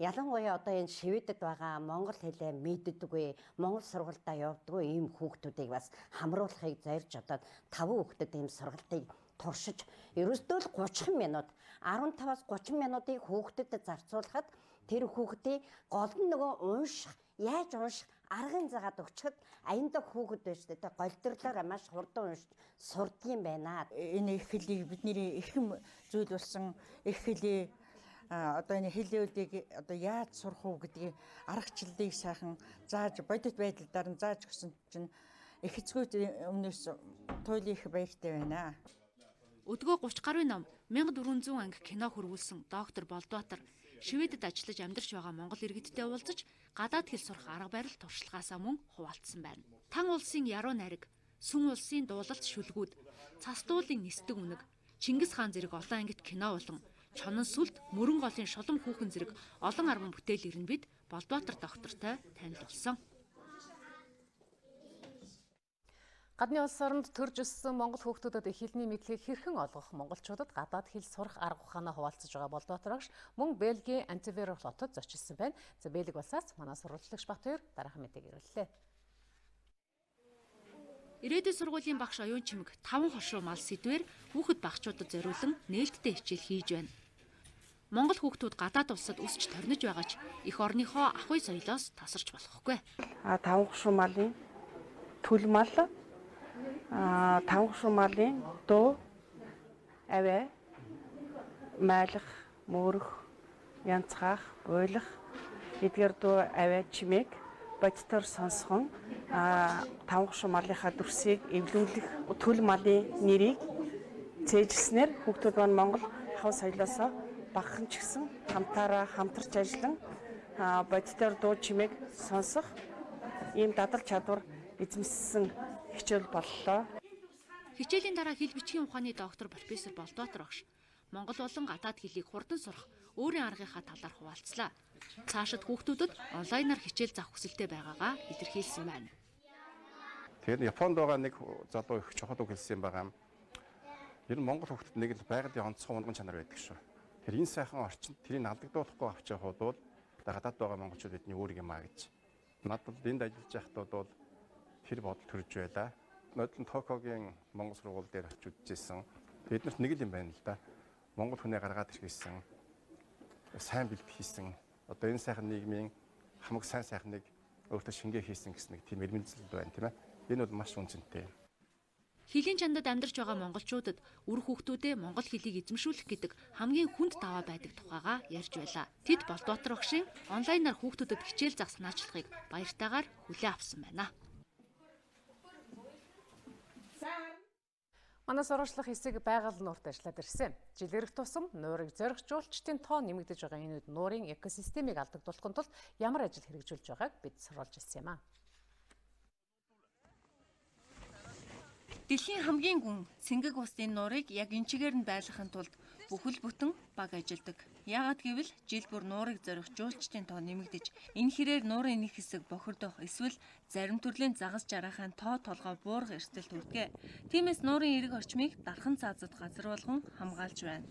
Ялангуяа одоо энэ Шведэд байгаа монгол хэлээ мэддэггүй, монгол сургуультаа явдаггүй ийм хүүхдүүдийг бас хамруулахыг зорьж одоо 5 хүүхдэд ийм сургалтыг туршиж ерөөсдөө л 30 минут 15-аас 30 минутыг хүүхдэд зарцуулахад тэр хүүхдийн гол нь нөгөө унших, яаж унших аргын загаад өгчөд аянда хүүхэд байж тэ голдрлоор маш хурдан уншиж сурдгийм байна. Энэ их хэлийг бидний эрхэм зүйл болсон их хэлий одоо энэ хэлээдийг одоо яаж сурах уу гэдгийг аргачлалыг сайхан зааж бодит байдлаар нь зааж өгсөн чинь их эцгүүд өмнөөс туйлын их баяртай байна. Өдгөө 30 гаруй ном 1400 анги кино хөрвүүлсэн доктор Болдбаатар Шведэд ажиллаж амьдарч байгаа монгол иргэдтэй уулзаж гадаад хэл сурах арга барил туршлагаасаа мөн хуваалцсан байна. Тан улсын яруу найраг, сүн улсын дуулалт шүлгүүд, цас дуулын нисдэг үнэг, Чингис хаан зэрэг олон ангит кино болон Чонон сүлд мөрөн голын шулам хүүхэн зэрэг олон арван бүтээлээр нь бид Болдбаатар доктортой танилцуулсан. Гадны улс оронд төрж өссөн монгол хүүхдүүдэд их хэлний мэдлэгийг хэрхэн олгох, монголчуудад гадаад хэл сурах арга ухаанаа хуваалцаж байгаа Болдбаатар багш мөн Бельгийн Антиверо хотод зочилсон байна. За Бельги улсаас манай сурвалжлагч Бат хоёр дараахан мэдээг ирүүллээ. Ирээдүйн сургуулийн багш оюун чимэг 5 хошуу мал сэдвээр хүүхэд багчуудад зориулан нээлттэй хичээл хийж байна. Монгол хүүхдүүд гадаад улсад өсч торнож байгаа ч их орныхоо ахуй соёлоос тасарч болохгүй. 5 хошуу малын төл мал, 5 хошуу малын дуу, аваа, майлах, мөрөх, янцхаах, буйлах, эдгээр дуу аваа чимээг бодитоор сонсгон 5 хошуу малынхаа дүрсийг эвлүүлэх төл малын нэрийг цээжилснээр хүүхдүүд маань Монгол ахуй соёлоосоо багахан ч гэсэн хамтаараа хамтарч ажиллан бодитоор дуу чимээг сонсох ийм дадал чадвар эзэмссэн хичээл боллоо. Хичээлийн дараа хэл бичгийн ухааны доктор профессор Болдбаатар багш Монгол болон гадаад хэлийг хурдан сурах өөрийн аргынхаа талаар хуваалцлаа. Цаашид хүүхдүүдэд онлайнаар хичээл заах хүсэлтэй байгаагаа илэрхийлсэн байна. Тэгэхээр Японд байгаа нэг залуу их чухал үг хэлсэн байгаа юм. Ер нь монгол хүүхдэд нэг л байгалийн онцгой унган чанар байдаг шүү. Тэр энэ сайхан орчинд тэрийг алдагдуулахгүй авч явах бол гадаад байгаа монголчууд бидний үүрэг юм а гэж. Надад энд ажиллаж байхдаа бол тэр бодол төрж байлаа. Нодлон Токиогийн монгол сургууль дээр очиж үзсэн. Эднэрт нэг л юм байна л да. Монгол хүнээ гаргаад ирсэн. сайн бэлт хийсэн одоо энэ сайхан нийгмийн хамаг сайн сайхныг өөртөө шингээ хийсэн гэсэн нэг тийм ирмэлзэл байна тийм ээ. Энэ бол маш үнцэнтэй. Хилийн чандад амьдарч байгаа монголчуудад үр хүүхдүүдээ монгол хэлийг эзэмшүүлэх гэдэг хамгийн хүнд даваа байдаг тухайга ярьж байлаа. Тэд Болдбаатар багшийн онлайнаар хүүхдүүдэд хичээл заах санаачлагыг баяртайгаар хүлээн авсан байна. Манай сурвалжлах хэсэг байгаль нуурт ажиллаад ирсэн. Жил ирэх тусам нуурыг зорих жуулчдын тоо нэмэгдэж байгаа энэ үед нуурын экосистемийг алдагдуулахын тулд ямар ажил хэрэгжүүлж байгааг бид сурвалж ирсэн юм а. Дэлхийн хамгийн гүн цэнгэг усны нуурыг яг энэ чигээр нь байлгахын тулд бүхэл бүтэн баг ажилдаг. Яагад гэвэл жил бүр нуурыг зорих жуулчдын тоо нэмэгдэж, энэ хэрээр нуурын нэг хэсэг бохирдох эсвэл зарим төрлийн загас жаргахын тоо толгой буурах эрсдэл төрдөг. Тиймээс нуурын эрэг орчмыг дархан цаазад газар болгон хамгаалж байна.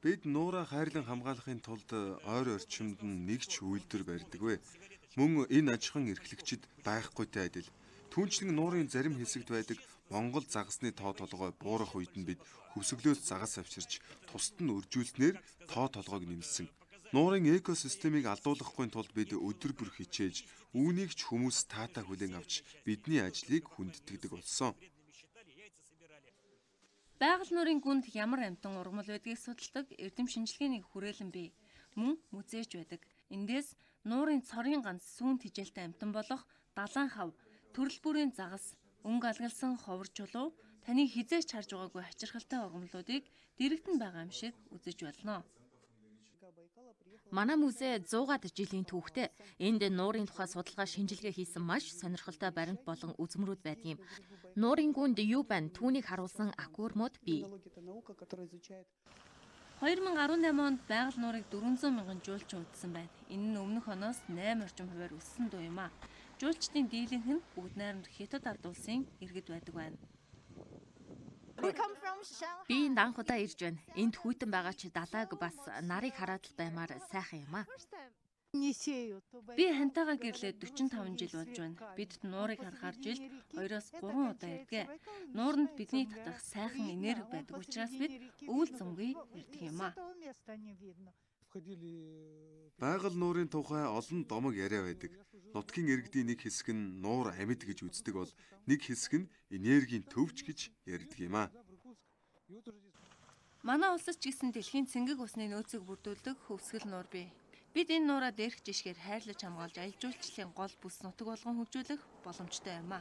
Бид нуураа хайрлан хамгаалахын тулд ойр орчимд нь нэг ч үйлдвэр барьдаг вэ. Мөн энэ аж ахуйн эрхлэгчид байхгүйтэй адил. Түүнчлэн нуурын зарим хэсэгт байдаг Монгол загасны тоо толгой буурах үед нь бид хөвсгөлөөс загас авчирч тусад нь үржүүлснээр тоо толгойг нэмсэн. Нуурын экосистемийг алдуулахгүй тулд бид өдөр бүр хичээж, үүнийг ч хүмүүс таатай хүлээн авч бидний ажлыг хүндэтгдэг болсон. Байгаль нуурын гүнд ямар амтан ургамал байдгийг судалдаг эрдэм шинжилгээний хүрээлэн бий. Мөн музейч байдаг. Эндээс нуурын цорын ганц сүүн тижээлтэй амтан болох далайн хав, төрөл бүрийн загас, өнгө алгалсан ховор чулуу таны хизээч харж байгаагүй хачирхалтай ургамлуудыг дэрэгдэн байгаа юм шиг үзэж болно. Манай музей 100-аад жилийн түүхтэй. Энд нуурын тухай судалгаа шинжилгээ хийсэн маш сонирхолтой баримт болон үзмрүүд байдаг юм. Нуурын гүнд юу байна? Түүнийг харуулсан аквариумуд бий. 2018 онд байгаль нуурыг 400 мянган жуулчин үзсэн байна. Энэ нь өмнөх оноос 8 орчим хувиар өссөн дуу юм а. Жуулчдын дийлэнх нь бүгд найрамд Хятад ард улсын иргэд байдаг байна. Би энэ анхудаа ирж байна. Энд хүйтэн байгаа чи далайг бас нарыг хараад л баймаар сайхан юм а. Би хантайгаа гэрлээ 45 жил болж байна. Бид нуурыг харахаар жилд 2-3 удаа ирдэг. Нууранд бидний татах сайхан энерги байдаг учраас бид өвөл зөмгий ирдэг юм а. Байгаль нуурын тухай олон домог яриа байдаг. Нутгийн иргэдийн нэг хэсэг нь нуур амьд гэж үздэг бол нэг хэсэг нь энергийн төвч гэж ярьдаг юм а. Манай улсад ч гэсэн дэлхийн цэнгэг усны нөөцийг бүрдүүлдэг хөвсгөл нуур бий. Бид энэ нуураа дээрх жишгээр хайрлаж хамгаалж аялал жуулчлалын гол бүс нутаг болгон хөгжүүлэх боломжтой юм а.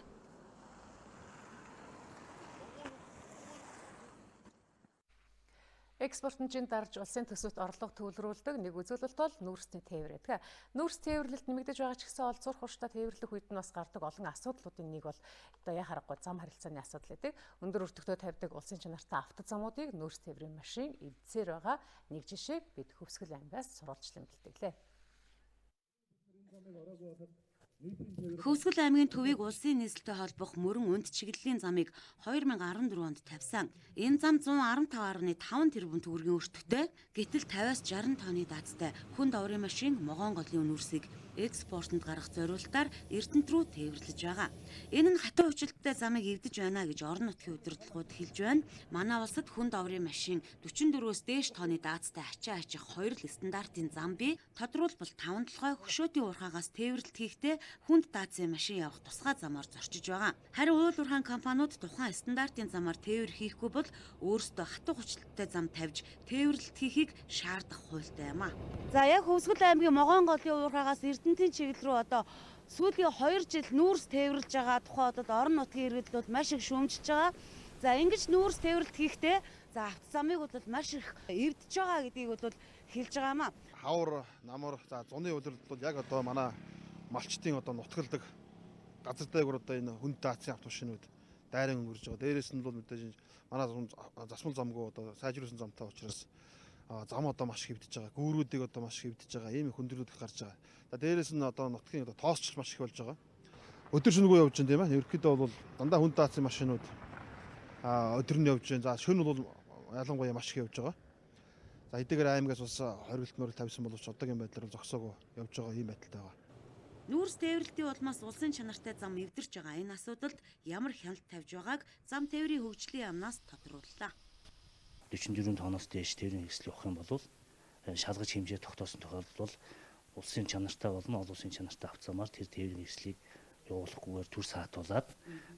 Экспортын дарж улсын төсөвт орлого төвлөрүүлдэг нэг үзүүлэлт бол нүүрсний тээвэр гэдэг. Нүүрс тээвэрлэлд нэмэгдэж байгаа ч гэсэн олзуурх урштай тээвэрлэх үед нь бас гардаг олон асуудлуудын нэг бол одоо яа харахгүй зам харилцааны асуудал гэдэг. Өндөр өртөгтэй тавьдаг улсын чанартай автозамуудыг нүүрс тээврийн машин эвдсээр байгаа нэг жишээг бид Хөвсгөл аймгаас сурвалжлан бэлтгэлээ. Хөвсгөл аймгийн төвийг улсын нийслэлтэй холбох мөрөн үнд чиглэлийн замыг 2014 онд тавьсан. Энэ зам 115.5 тэрбум төгрөгийн өртөгтэй, гэтэл 50-аас 60 тонны даацтай хүнд оврын машин Монголын нүүрсийг экспортод гаргах зорилтоор Эрдэнэт рүү тээвэрлэж байгаа. Энэ нь хатуу хүчилттэй замыг эвдэж байна гэж орон нутгийн удирдлагууд хэлж байна. Манай улсад хүнд оврын машин 44-өөс дээш тонны даацтай ачаа ачих 2 л стандартын зам бий. Тодорхойлбол 5 толгой хөшөөтийн уурхаагаас тээвэрлэлт хийхдээ хүнд даацын машин явах тусгай замаар зорчиж байгаа. Харин уул уурхайн компаниуд тухайн стандартын замаар тээвэр хийхгүй бол өөрсдөө хатуу хүчилттэй зам тавьж тээвэрлэлт хийхийг шаардах хуультай юм а. За яг Хөвсгөл аймгийн Монголын уурхаагаас Эрдэнэтийн чиглэл рүү одоо сүүлийн 2 жил нүүрс тээвэрлж байгаа тухай одоо орон нутгийн иргэд бол маш их шүүмжилж байгаа. За ингэж нүүрс тээвэрлэлт хийхдээ за автозамыг бол маш их эвдэж байгаа гэдгийг бол хэлж байгаа юм а. Хавар, намар, за зуны удирдал бол яг одоо манай малчтын одоо нутгалдаг газар дээгүүр одоо энэ хүнд даацын автомашинууд дайран өнгөрж байгаа. Дээрээс нь бол мэдээж манай засмал замгүй одоо сайжруулсан замтай учраас зам одоо маш их хэвдэж байгаа. Гүүрүүдийг одоо маш их хэвдэж байгаа. Ийм их хүндрэлүүд гарч байгаа. За дээрээс нь одоо нутгийн одоо тоосч маш их болж байгаа. Өдөр шөнөгүй явж байна тийм ээ. Ерөнхийдөө бол дандаа хүнд даацын машинууд өдөр нь явж байна. За шөнө бол ялангуяа маш их явж байгаа. За хэдийгээр аймагаас бас хоригдолт нуурыг тавьсан боловч одоогийн байдлаар зогсоогоо явж байгаа ийм байдалтай байгаа. Нүүрс тээвэрлэлтийн улмаас улсын чанартай зам эвдэрч байгаа энэ асуудалд ямар хяналт тавьж байгааг зам тээврийн хөгжлийн яамнаас тодрууллаа. 44 тонноос дээш тээврийн хэрэгсэл явах юм бол шалгаж хэмжээ тогтоосон тохиолдолд улсын чанартай болон олон улсын чанартай авцаамаар тэр тээврийн хэрэгслийг явуулахгүйгээр төр саатуулаад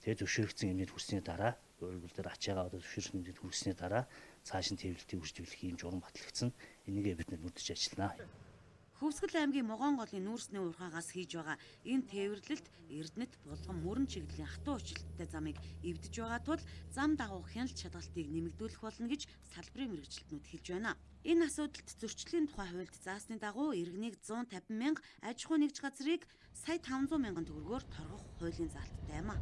тэгээд зөвшөөрөгдсөн хэмжээнд хүрсний дараа өөрөөр хэлбэл ачаагаа одоо зөвшөөрсөн хэмжээнд хүрсний дараа цааш нь тээвэрлэлтийг үржүүлэх ийм журам батлагдсан. Энийгээ бид мөрдөж ажиллана. Хөвсгөл аймгийн Могонголын нүүрсний урхаагаас хийж байгаа энэ тээвэрлэлт Эрдэнэт булган мөрөн чиглэлийн хатуу өчлөлттэй замыг эвдэж байгаа тул зам дагуух хяналт чадвалтыг нэмэгдүүлэх болно гэж салбарын мэргэжилтнүүд хэлж байна. Энэ асуудалд зөрчлийн тухай хуульд заасны дагуу иргэнийг 150 мянга, аж ахуй нэгж газрыг сая 500 мянган төгрөгөөр торгох хуулийн заалттай юм а.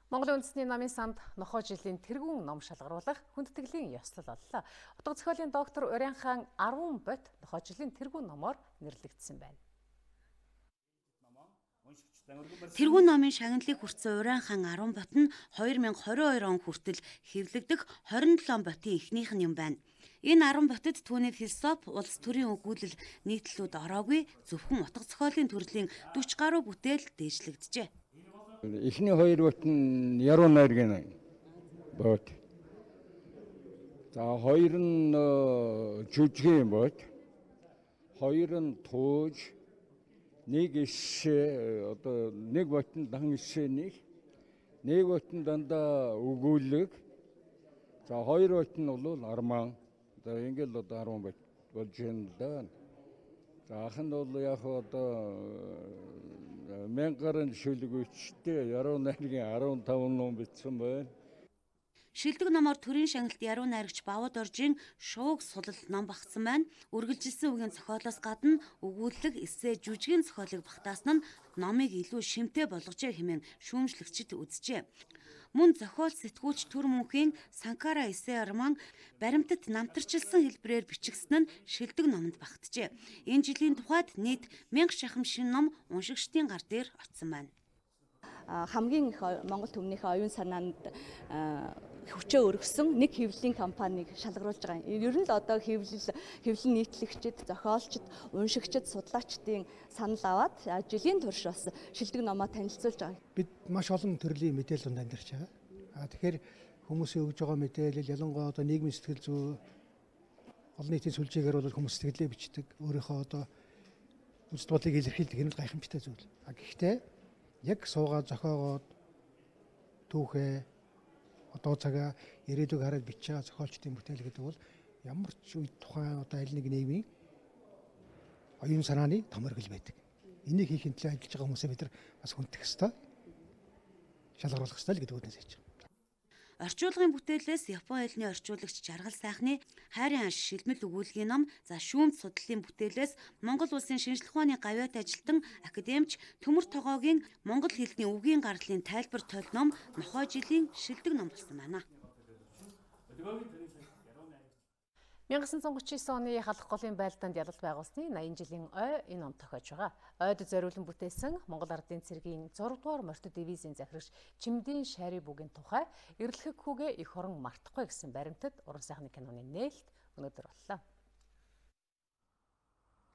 Монголын үндэсний намын санд нохой жилийн тэргүүн ном шалгаруулах хүндэтгэлийн ёслол оллоо. Утга зохиолын доктор Урян хаан 10 бот нохой жилийн тэргүүн номоор нэрлэгдсэн байна. Тэргүүн номын шагналыг хүртсэн Урян хаан 10 бот нь 2022 он хүртэл хэвлэгдэх 27 ботын эхнийх нь юм байна. Энэ 10 ботод түүний философи, улс төрийн өгүүлэл, нийтлэлүүд ороогүй зөвхөн утга зохиолын төрлийн 40 гаруй бүтээл дээшлэгджээ. Эхний 2 бот нь яруу найргийн бот. За 2 нь жүжгийн бот. 2 нь тууж, 1 ишээ одоо 1 бот нь дан ишээний, 1 бот нь дандаа өгүүлэг. За 2 бот нь бол арман. За ингээл одоо 10 бот болж байна л да. За ах нь бол яг одоо 1000 гаруй шүлгүүчтэй яруу найргийн 15 ном бичсэн байна. Шилдэг номоор төрийн шагналт яруу найрагч Бавууд Оржийн шууг сулал ном багтсан байна. Үргэлжилсэн үгийн зохиолоос гадна өгүүлэг, эссе, жүжигийн зохиолыг багтаасан нь номыг илүү шимтэй болгожээ хэмээн шүүмжлэгчид үзжээ. Мөн зохиол сэтгүүлч төр мөнхийн Санкара эссе арман баримтат намтарчилсан хэлбэрээр бичигдсэн нь шилдэг номонд багтжээ. Энэ жилийн тухайд нийт 1000 шахам шин ном уншигчдын гар дээр очсон байна. Хамгийн их Монгол түмнийхээ оюун санаанд хүчээ өргөсөн нэг хэвлэлийн компанийг шалгаруулж байгаа. Ер нь л одоо хэвлэл нийтлэгчид, зохиолчид, уншигчид, судлаачдын санал аваад жилийн турш бас шилдэг номоо танилцуулж байгаа. Бид маш олон төрлийн мэдээлэл амьдарч байгаа. Тэгэхээр хүмүүсийн өгж байгаа мэдээлэл ялангуяа одоо нийгмийн сэтгэл зүй, олон нийтийн сүлжээгээр бол хүмүүс сэтгэлээ бичдэг. Өөрийнхөө одоо үзэл бодлыг илэрхийлдэг энэ л гайхамшигтай зүйл. Гэхдээ яг суугаад зохиогоод түүхээ одоо цагаа ирээдүг хараад бичиж байгаа зохиолчдын бүтээл гэдэг бол ямар ч үед тухайн одоо аль нэг нийгмийн оюун санааны том өргөл байдаг. Энийг хийхин төлөө ажиллаж байгаа хүмүүсээ бид нар бас хүндэх ёстой. Шалгаруулах ёстой л гэдэг үгнээс хэлж байгаа. Орчуулгын бүтээлээс Япон хэлний орчуулагч Жаргал сайхны хайрын анш шилмэл өгүүлгийн ном, за шүүмж судлалын бүтээлээс Монгол улсын шинжлэх ухааны гавьяат ажилтан академич Төмөр Тогоогийн Монгол хэлний үгийн гарлалын тайлбар тойл ном нохой жилийн шилдэг ном болсон байна. 1939 оны халах голын байлдаанд ялалт байгуулсны 80 жилийн ой энэ ном тохиож байгаа. Ойд зориулан бүтээсэн Монгол Ардын цэргийн 6 дугаар морьтой дивизийн захирагч Чимдийн Шари бүгийн тухай эрлэхэг хүүгээ их орон мартахгүй гэсэн баримтад уран сайхны киноны нээлт өнөөдөр боллоо.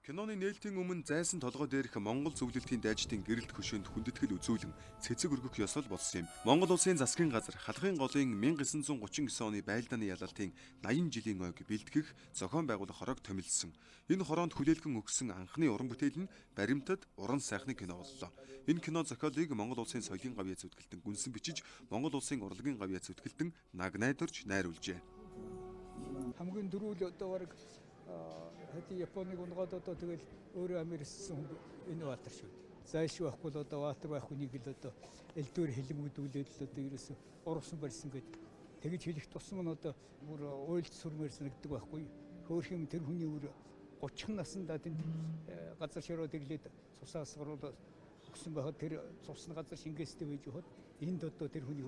Киноны нээлтийн өмнө зайсан толгой дээрх Монгол зөвлөлтийн дайчдын гэрэлт хөшөөнд хүндэтгэл үзүүлэн цэцэг өргөх ёслол болсон юм. Монгол улсын засгийн газар халахын голын 1939 оны байлдааны ялалтын 80 жилийн ойг бэлтгэх зохион байгуулах хорог томилсон. Энэ хороонд хүлээлгэн өгсөн анхны уран бүтээл нь баримтад уран сайхны кино боллоо. Энэ кино зохиолыг Монгол улсын соёлын гавьяа зүтгэлтэн гүнсэн бичиж Монгол улсын урлагийн гавьяа зүтгэлтэн наг найдварж найруулжээ. Хамгийн дөрүүл одоо бараг хэдий Японыг унгоод одоо тэгэл өөрөө Америксэн энэ ваатар шүү. Зайш байхгүй л одоо ваатар байх хүнийг л одоо элдвэр хэлэмгдүүлээд л одоо ерөөсө урвсан барьсан гэдэг. Тэгэж хэлэх тусам нь одоо бүр уйлд сүрмээр санагддаг байхгүй. Хөөх юм тэр хүний үр 30 наснда тэнд газар широо тэглээд цусаас гарууд өгсөн байхад тэр цусны газар шингээстэй байж хаад энд одоо тэр хүний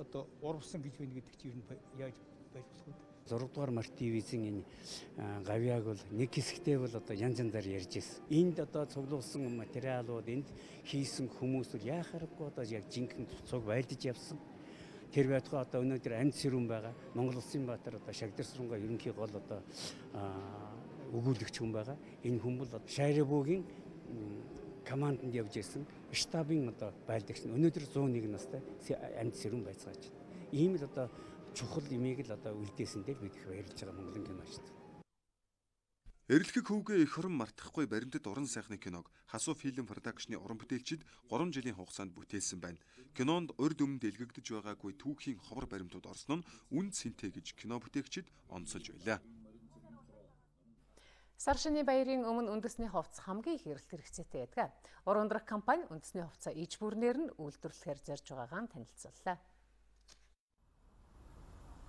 одоо урвсан гэж байна гэдэг чинь яаж байж болох вэ? 6 дугаар морьт дивизийн энэ гавьяаг бол нэг хэсэгтээ бол одоо янз янзаар ярьж ирсэн. Энд одоо цуглуулсан материалууд, энд хийсэн хүмүүс бол яахааргүй одоо яг жинхэнэ цуг байлдаж явсан. Тэр байтугай одоо өнөөдөр амьд сэрүүн байгаа. Монгол улсын баатар одоо Шагдар сургуулийн ерөнхий гол одоо өгүүлэгч хүн байгаа. Энэ хүн бол Шайрабуугийн команданд явж ирсэн штабын одоо байлдагч нь өнөөдөр 101 настай амьд сэрүүн байцгааж байна. Ийм л одоо чухал имийг л одоо үлдээсэн дээр бид их баярлж байгаа Монголын киночд. Эрэлхэг хүүгээ эх орон мартахгүй баримтат уран сайхны киног Хасуу фильм продакшны уран бүтээлчид 3 жилийн хугацаанд бүтээсэн байна. Кинонд урд өмнө дэлгэгдэж байгаагүй түүхийн ховор баримтууд орсон нь үн цэнтэй гэж кино бүтээгчид онцолж байлаа. Сар шинийн баярын өмнө үндэсний хувцас хамгийн их эрэлт хэрэгцээтэй байдаг. Уран ундрах компани үндэсний хувцас иж бүрнээр нь үйлдвэрлэхээр зорж байгаагаа танилцууллаа.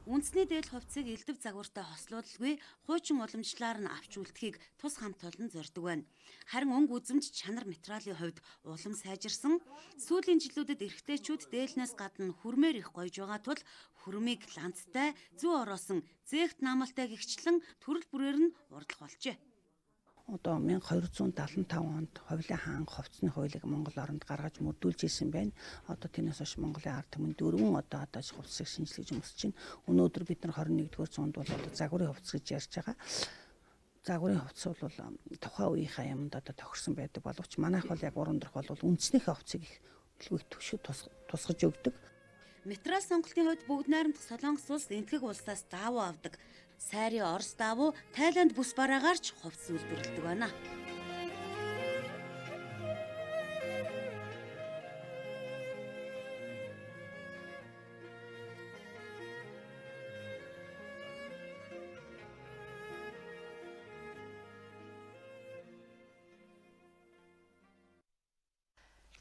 Үндэсний дээл хувцсыг элдв загвартай хослуулалгүй хуучин уламжлалаар нь авч үлдэхийг тус хамт олон зорддог байна. Харин өнгө үзэмж чанар материалын хувьд улам сайжирсан. Сүүлийн жилүүдэд эрэгтэйчүүд дээлнээс гадна хүрмээр их гойж байгаа тул хүрмийг ланцтай, зүү ороосон, зээгт наамалтай гихчлэн төрөл бүрээр нь урдлах болжээ. Одоо 1275 онд Ховлын хаан хувцсны хуулийг Монгол оронд гаргаж мөрдүүлж ирсэн байна. Одоо тэрнээс хойш Монголын ард түмэн дөрвөн одоо хувцсыг шинжилж өмсөж байна. Өнөөдөр бид нар 21-р зуунд бол одоо загварын хувцс гэж ярьж байгаа. Загварын хувцс бол тухайн үеийнхаа юмд одоо тохирсон байдаг боловч манайх бол яг уран ундрах бол үндснийхээ хувцсыг их үлгэх төвшөд тусгаж өгдөг. Материал сонголтын хувьд бүгд найрамдах Солонгос улс энтгэг улсаас даавуу авдаг. Сайрын Орос даавуу Тайланд бүс бараагаарч хувцс үйлдвэрлэдэг байна.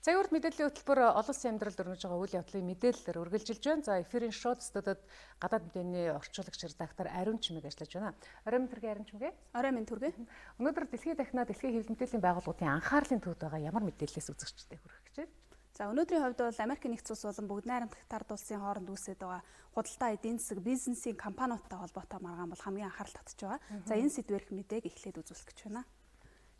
Цагийн хүрд мэдээллийн хөтөлбөр олон улсын амьдралд өрнөж байгаа үйл явдлын мэдээлэлээр үргэлжилж байна. За эфирийн шууд студиуд гадаад мэдээний орчуулагч редактор Ариун Чимэг ажиллаж байна. Орой мэнд Ариун Чимэг. Орой мэнд Түргэ. Өнөөдөр дэлхийн дахинаа дэлхийн хэвлэл мэдээллийн байгууллагын анхаарлын төвд байгаа ямар мэдээллээс үзэгчдэд хүргэх гэж байна? За өнөөдрийн хувьд бол Америкийн нэгдсэн улс болон бүгд найрамдах тард улсын хооронд үүсэж байгаа худалдаа эдийн засаг бизнесийн компаниудтай холбоотой маргаан бол хамгийн анхаарал татж байгаа. За энэ сэдвэрх мэдээг эхлээд үзүүлэх гэж байна.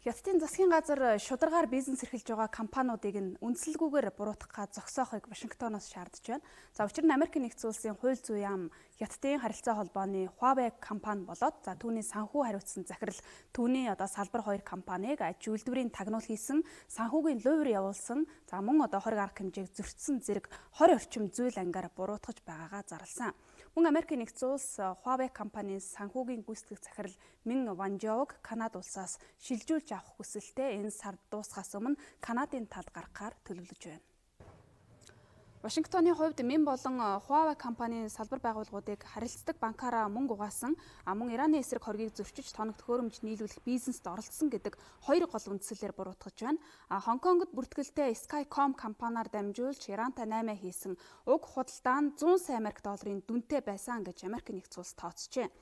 Хятадын засгийн газар шударгаар бизнес эрхэлж байгаа компаниудыг нь үндсэлгүйгээр буруутгахаа зогсоохыг Вашингтоноос шаардж байна. За учир нь Америкийн нэгдсэн улсын хууль зүйн яам Хятадын харилцаа холбооны Huawei компани болоод за түүний санхүү хариуцсан захирал түүний одоо салбар 2 компанийг аж үйлдвэрийн тагнуул хийсэн, санхүүгийн лувр явуулсан, за мөн одоо 20 арга хэмжээг зөрчсөн зэрэг 20 орчим зүйл ангиар буруутгаж байгаагаа зарласан. Мөн Америкийн нэгдсэн улс Huawei компанийн санхүүгийн гүйцэтгэх захирал Мин Ванжоог Канада улсаас шилжүүлж авах хүсэлтэй энэ сард дуусахаас өмнө Канадын талд гаргахаар төлөвлөж байна. Вашингтоны хувьд Мин болон Huawei компанийн салбар байгууллагуудыг харилцдаг банкаараа мөнгө угаасан, мөн Ираны эсрэг хоргийг зөрчиж тоног төхөөрөмж нийлүүлэх бизнест оролцсон гэдэг хоёр гол үндслээр буруутгаж байна. Хонконгод бүртгэлтэй Skycom компаниар дамжуулж Ирантай наймаа хийсэн уг худалдаа нь 100 сая Америк долларын дүнтэй байсан гэж Америкийн нэгдсэн улс тооцжээ.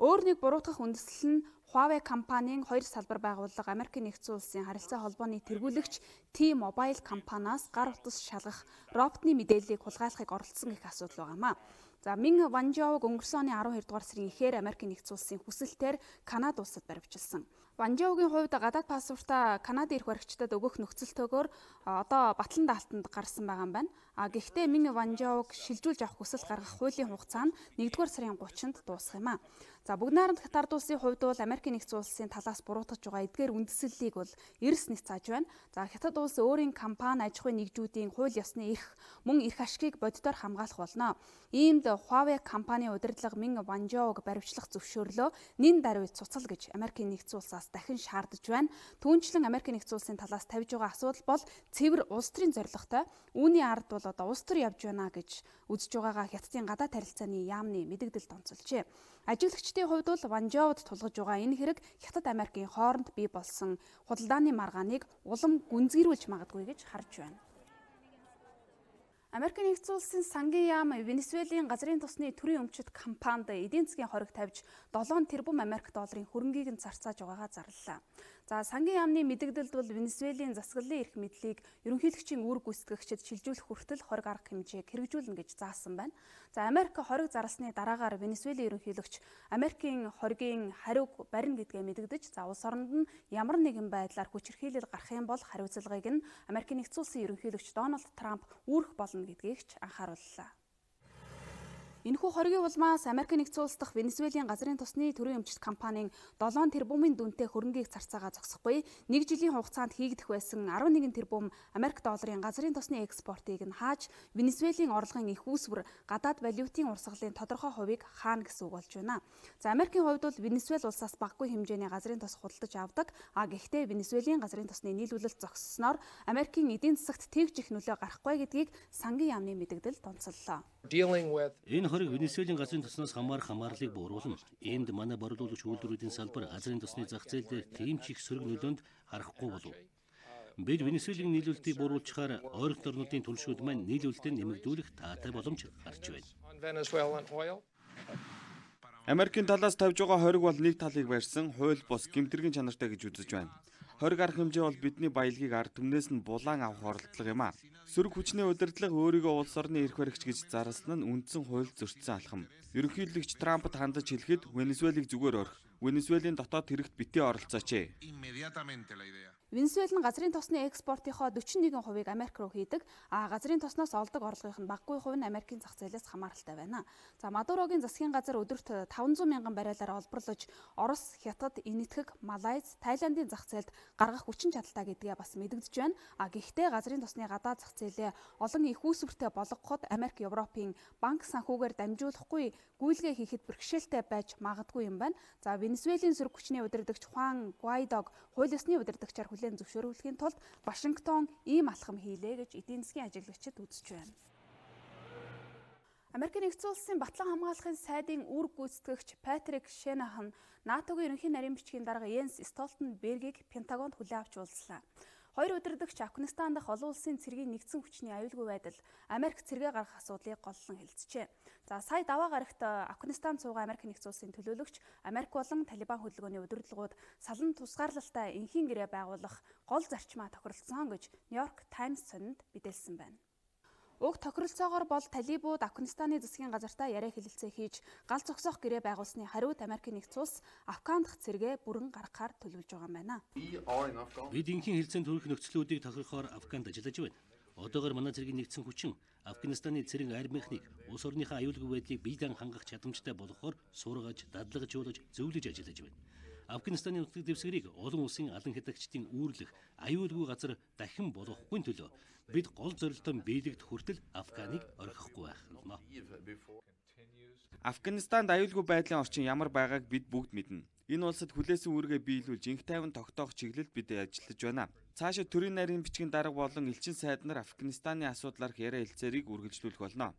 Өөр нэг буруутгах үндэслэл нь Huawei компанийн хоёр салбар байгууллага Америкийн нэгдсэн улсын харилцаа холбооны тэргүүлэгч T-Mobile компаниас гар утас шалгах роботны мэдээллийг хулгайлахыг оролцсон гэх асуудал байгаамаа. За Мин Ванжоог өнгөрсөн оны 12 дугаар сарын эхээр Америкийн нэгдсэн улсын хүсэлтээр Канада улсад баривчилсан. Ванжогийн хувьд гадаад паспортаа Канада эрх баригчдад өгөх нөхцөлтөөр одоо батлан даалтанд гарсан байгаа юм байна. Гэхдээ Мин Ванжоог шилжүүлж авах хүсэлт гаргах хуулийн хугацаа нь 1-р сарын 30-нд дуусах юм аа. За бүгд найрамдах тард улсын хувьд бол Америкийн нэгдсэн улсын талаас буруутгаж байгаа эдгээр үндслэлийг бол эрс нцааж байна. За Хятад улс өөрийн компани аж ахуйн нэгжүүдийн хууль ёсны эрх мөн эрх ашгийг боддоор хамгаалах болно. Иймд Huawei компани удирдлага Мин Ванжоог баривчлах зөвшөөрлөө нэн даруй цуцал гэж Америкийн нэгдсэн улсаас дахин шаардж байна. Түүнчлэн Америкийн нэгдсэн улсын талаас тавьж байгаа асуудал бол цэвэр улс төрийн зорилготой. Үүний ард бол одоо улс төр явж байна гэж үзэж байгаагаа Хятадын гадаад харилцааны яамны мэдэгдэлд онцолжээ. Ажиглагчдын хувьд бол Ванжоод тулгаж байгаа энэ хэрэг Хятад Америкийн хооронд бий болсон худалдааны маргааныг улам гүнзгийрүүлж магадгүй гэж харж байна. Америкийн нэгдсэн улсын сангийн яам Венесуелийн газрын тосны төрийн өмчит компанид эдийн засгийн хориг тавьж 7 тэрбум Америк долларын хөрөнгийг нь зарцааж байгаагаа зарлалаа. За сангийн яамны мэдэгдэлд бол Венесуелийн засаглалын эрх мэдлийг ерөнхийлөгчийн үүрэг гүйцэтгэгчид шилжүүлэх хүртэл хориг арга хэмжээг хэрэгжүүлнэ гэж заасан байна. За Америк хориг зарласны дараагаар Венесуелийн ерөнхийлөгч Америкийн хоригийн хариуг барина гэдгээ мэдэгдэж, за улс оронд нь ямар нэгэн байдлаар хүчирхийлэл гарах юм бол хариуцлагыг нь Америкийн нэгдсэн улсын ерөнхийлөгч Дональд Трамп үүрэх болно гэдгийг ч анхаарууллаа. Энэхүү хоргийн улмаас Америкийн нэгдсэн улс дахь Венесуелийн газрын тосны төрийн өмчит компанийн 7 тэрбумын дүнтэй хөрөнгийг царцаагаа зогсохгүй 1 жилийн хугацаанд хийгдэх байсан 11 тэрбум Америк долларын газрын тосны экспортыг нь хааж Венесуелийн орлогын их үүсвэр гадаад валютын урсгалын тодорхой хувийг хаана гэсэн үг болж байна. За Америкийн хувьд бол Венесуел улсаас багагүй хэмжээний газрын тос худалдаж авдаг. Гэхдээ Венесуелийн газрын тосны нийлүүлэлт зогссоноор Америкийн эдийн засагт тэгж их нөлөө гарахгүй гэдгийг Цагийн яамны мэдэгдэл тонцоллоо. Энэ хориг Венесуелийн газрын тосноос хамаарлыг бууруулна. Энд манай борлуулагч үйлдвэрүүдийн салбар газрын тосны зах зээл дээр тийм ч их сөрөг нөлөөнд харахгүй болов. Бид Венесуелийн нийлүүлэлтийг бууруулчихаар ойролт орнуудын түлшүүд маань нийлүүлэлтийг нэмэгдүүлэх таатай боломж гарч байна. Америкийн талаас тавьж байгаа хориг бол нэг талыг барьсан хууль бус гэмтэргийн чанартай гэж үзэж байна. Хориг арга хэмжээ бол бидний баялагийг ард түмнээс нь булаан авах оролдлого юм а. Сөрөг хүчний удирдлага өөрийгөө улс орны эрх баригч гэж зарласан нь үндсэн хуульд зөрчсөн алхам. Ерөнхийлөгч Трампд хандаж хэлэхэд Венесуелийг зүгээр орхих, Венесуелийн дотоод хэрэгт битгий оролцооч. Венесуел нь газрын тосны экспортынхоо 41%-ийг Америк руу хийдэг. Газрын тосноос олдог орлогын нь багагүй хувь нь Америкийн зах зээлээс хамааралтай байна. За Мадурогийн засгийн газар өдөрт 500 мянган баррелаар олборлож Орос, Хятад, Энэтхэг, Малайз, Тайландын зах зээлд гаргах хүчин чадалтай гэдгээ бас мэдэгдэж байна. Гэхдээ газрын тосны гадаад зах зээлээ олон их үүсвэртэй болгоход Америк, Европын банк санхүүгээр дамжуулахгүй гүйлгээ хийхэд бэрхшээлтэй байж магадгүй юм байна. За Венесуелийн сөрөг хүчний удирдагч Хуан Гуайдог хууль ёсны удирдагчаар хүлээн зөвшөөрүүлэхийн тулд Вашингтон ийм алхам хийлээ гэж эдийн засгийн ажиглагчид үзэж байна. Америкийн нэгдсэн улсын батлан хамгаалахын сайдын үүрэг гүйцэтгэгч Патрик Шенахан НАТОгийн ерөнхий нарийн бичгийн дарга Йенс Столтенбергийг Пентагонд хүлээн авч уулзлаа. Хоёр удирдагч Афганистан дахь олон улсын цэргийн нэгдсэн хүчний аюулгүй байдал Америк цэргээ гаргах асуудлыг голлон хэлэлцжээ. За сая даваа гарагт Афганистан цуугаа Америкийн нэгдсэн улсын төлөөлөгч Америк болон Талибан хөдөлгөөний удирдлагууд салан тусгаарлалтай энхийн гэрээ байгуулах гол зарчмаа тохиролцсон гэж Нью-Йорк Таймс сонинд мэдээлсэн байна. Уг тохиролцоогоор бол талибууд Афганистаны засгийн газартаа яриа хэлэлцээ хийж гал зогсоох гэрээ байгуулсны хариуд Америкийн нэгдсэн улс Афган дахь цэргээ бүрэн гаргахаар төлөвлөж байгаа юм байна. Бид энхийн хэлцээнд төрөх нөхцлүүдийг тохирохоор Афганд ажиллаж байна. Одоогоор манай цэргийн нэгдсэн хүчин Афганистаны цэрэг армийнхныг улс орныхаа аюулгүй байдлыг биелэн хангах чадамжтай болгохоор сургаж, дадлагжуулж, зөвлөж ажиллаж байна. Афганистаны нутаг дэвсгэрийг олон улсын алан хятагчдын үүрлэх аюулгүй газар дахин болгохгүй төлөө бид гол зорилтон биелэгдэх хүртэл Афганыг орхихгүй байх болно. Афганистанд аюулгүй байдлын орчин ямар байгааг бид бүгд мэднэ. Энэ улсад хүлээсэн үүргээ биелүүлж инх тайван тогтоох чиглэлд бид ажиллаж байна. Цаашид төрийн нарийн бичгийн дарга болон элчин сайд нар Афганистаны асуудлаар яриа хэлцээрийг үргэлжлүүлэх болно.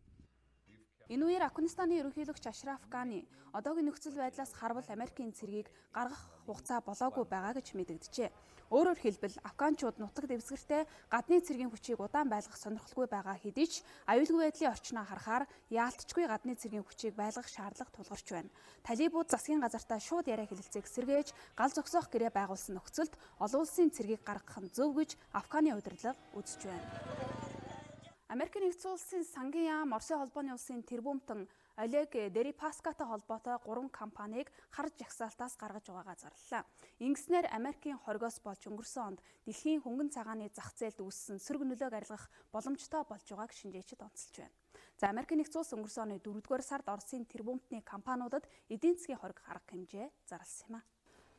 Энэ үеэр Афганистаны ерөнхийлөгч Ашраф Гани одоогийн нөхцөл байдлаас харвал Америкийн цэргийг гаргах хугацаа болоогүй байгаа гэж мэдэгджээ. Өөрөөр хэлбэл Афганчууд нутаг дэвсгэртээ гадны цэргийн хүчийг удаан байлгах сонирхолгүй байгаа хэдий ч аюулгүй байдлын орчноо харахаар яалтчгүй гадны цэргийн хүчийг байлгах шаардлага тулгарч байна. Талибууд засгийн газартаа шууд яриа хэлэлцээг сэргээж гал зогсоох гэрээ байгуулсан нөхцөлд олон улсын цэргийг гаргах нь зөв гэж Афганы удирдлага үзэж байна. Америкийн нэгдсэн улсын Цагийн яам Оросын холбооны улсын тэрбумтан Олег Дерипаскатай холбоотой 3 компанийг хар жагсаалтаас гаргаж байгаагаа зарлалаа. Ингэснээр Америкийн хоригоос болж өнгөрсөн онд дэлхийн хөнгөн цагааны зах зээлд үүссэн сөрөг нөлөөг арилгах боломжтой болж байгааг шинжээчид онцолж байна. За Америкийн нэгдсэн улс өнгөрсөн оны 4-р сард Оросын тэрбумтны компаниудад эдийн засгийн хориг арга хэмжээ зарласан юм а.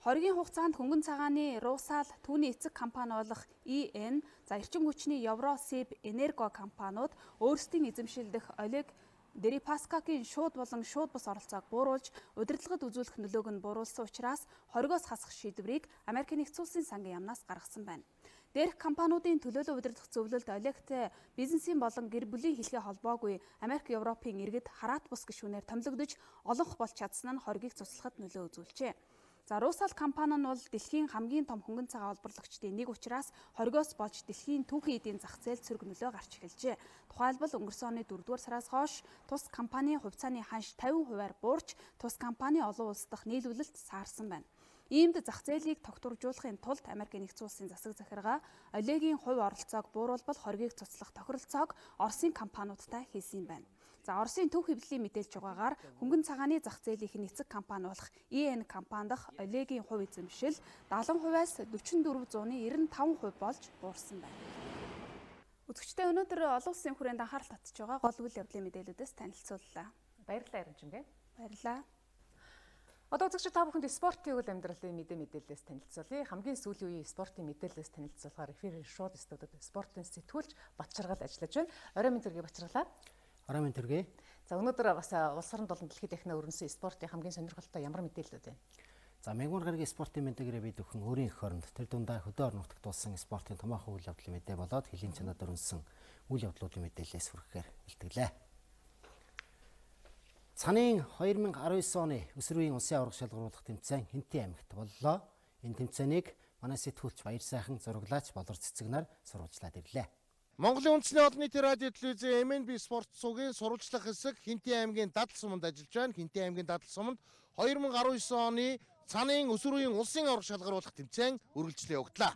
Хоригийн хугацаанд хөнгөн цагааны Русал түүний эцэг компани болох ИН, за эрчим хүчний Евросиб Энерго компаниуд өөрсдийн эзэмшилдэх Олег Дерипаскагийн шууд болон шууд бус оролцоог бууруулж удирдлагад үзүүлэх нөлөөг нь бууруулсан учраас хоригоос хасах шийдвэрийг Америкийн нэгдсэн улсын Цагийн яамнаас гаргасан байна. Дээрх компаниудын төлөөлөл удирдах зөвлөлд Олегтэй бизнесийн болон гэр бүлийн хэлхээ холбоогүй Америк, Европын иргэд хараат бус гишүүнээр томилогдож олонх болж чадсан нь хоригийг цуслахад нөлөө үзүүлжээ. За Русал компани нь бол дэлхийн хамгийн том хөнгөн цагаан олборлагчдын нэг учраас хоригоос болж дэлхийн түүхийн эдийн зах зээлд сөрөг нөлөө гарч эхэлжээ. Тухайлбал өнгөрсөн оны 4-р сараас хойш тус компанийн хувьцааны ханш 50%-аар буурч тус компани олон улс дахь нийлүүлэлт саарсан байна. Иймд зах зээлийг тогтворжуулахын тулд Америкийн нэгдсэн улсын засаг захиргаа Олегийн хувь оролцоог бууруулбал хоригийг цуцлах тохиролцоог Оросын компаниудтай хийсэн юм байна. За Оросын төв хэвлэлийн мэдээлж байгаагаар хөнгөн цагааны зах зээлийн эцэг компани болох ИН компани дахь Олегийн хувь эзэмшил 70%-аас 4495% болж буурсан байна. Үзэгчдээ өнөөдөр олон улсын хүрээнд анхаарал татж байгаа гол үйл явдлын мэдээлүүдээс танилцууллаа. Баярлалаа Эренчимгээ. Баярлалаа. Одоо үзэгч та бүхэнд спортын үйл амьдралын мэдээлэлээс танилцуулъя. Хамгийн сүүлийн үеийн спортын мэдээлэлээс танилцуулахаар эфирийн шууд студиуд спортын сэтгүүлч Батчаргал ажиллаж байна. Орой минь төргий Батчаргалаа. Орой минь төргий. За өнөөдөр бас улс орон болон дэлхийд дахина өрнөсөн спортын хамгийн сонирхолтой ямар мэдээлэлүүд байна? За МЮОНРТ-ийн спортын мэдээгээр бид өхөн өөрийн эх оронд тэр дундаа хөдөө орон нутагт болсон спортын томоохон үйл явдлын мэдээ болоод хөлийн чанарт өрнөсөн үйл явдлуудын мэдээлэлээс хүргэхээр бэлтгэлээ. Цагийн 2019 оны өсвөрийн улсын аварга шалгаруулах тэмцээн Хинтээ аймагт боллоо. Энэ тэмцээнийг манай сэтгүүлч Баяр сайхан зураглаач Болор Цэцэгнаар сурвалжлаад ирлээ. Монголын үндэсний олон нийтийн радио телевизийн МНБ спорт сувгийн сурвалжлах хэсэг Хинтээ аймгийн Дадал суманд ажиллаж байна. Хинтээ аймгийн Дадал суманд 2019 оны Цагийн өсвөрийн улсын аварга шалгаруулах тэмцээн үргэлжлээ явагдлаа.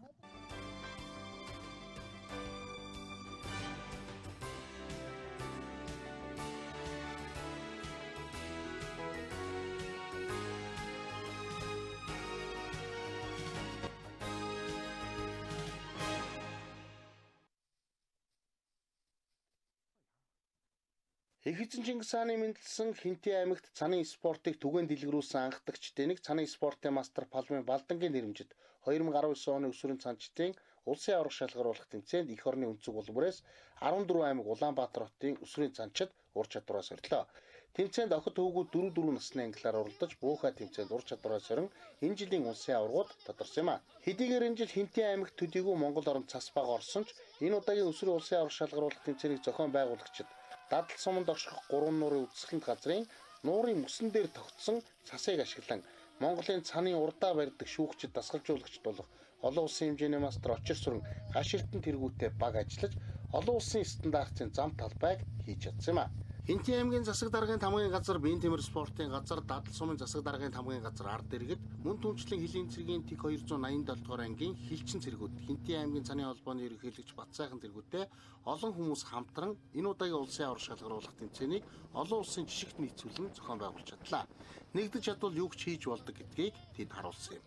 Их эзэн Чингис хааны мэндэлсэн Хинтээ аймагт Цагийн спортыг түгээн дэлгэрүүлсэн анхдагчдын нэг Цагийн спортын мастер Палмын Балдангийн нэрэмжит 2019 оны өсвөрийн цанчдын улсын аварга шалгаруулах тэмцээнд эх орны өнцөг улбарээс 14 аймаг Улаанбаатар хотын өсвөрийн цанчид ур чадвараас орлоо. Тэмцээнд охид хөвгүүд 4 насны ангилаар оролдож буухай тэмцээнд ур чадвараас орон энэ жилийн улсын аваргууд тодорсон юм а. Хэдийгээр энэ жил Хинтээ аймагт төдийгүй Монгол оронд цас баг орсон ч энэ удаагийн өсвөрийн улсын аварга шалгаруулах тэмцээнийг зохион байгуулагчид Дадал суманд орших 3 нуурын үзэсгэлэнт газрын нуурын мөсөн дээр тогтсон цасыг ашиглан Монголын цаны урдаа барьдаг шүүгчид дасгалжуулагчд болох олон улсын хэмжээний мастер очир сүрэн гаш эрдэнэ тэргүүтээ баг ажиллаж олон улсын стандартын зам талбайг хийж чадсан юм а. Хинтээ аймгийн засаг даргын тамгын газар биеийн тэмэр спортын газар Дадал сумын засаг даргын тамгын газар ард иргэд мөн түнчлэн хөлийн цэргийн ТИК 287 дугаар ангийн хилчин цэргүүд Хинтээ аймгийн цаны холбооны ерөнхийлөгч Батсайхан цэргүүтэй олон хүмүүс хамтран энэ удаагийн улсын аварга шалгаруулах тэмцээнийг олон улсын жишигт нийцүүлэн зохион байгуулж чадлаа. Нэгдэж чадвал юу ч хийж болдог гэдгийг тэд харуулсан юм.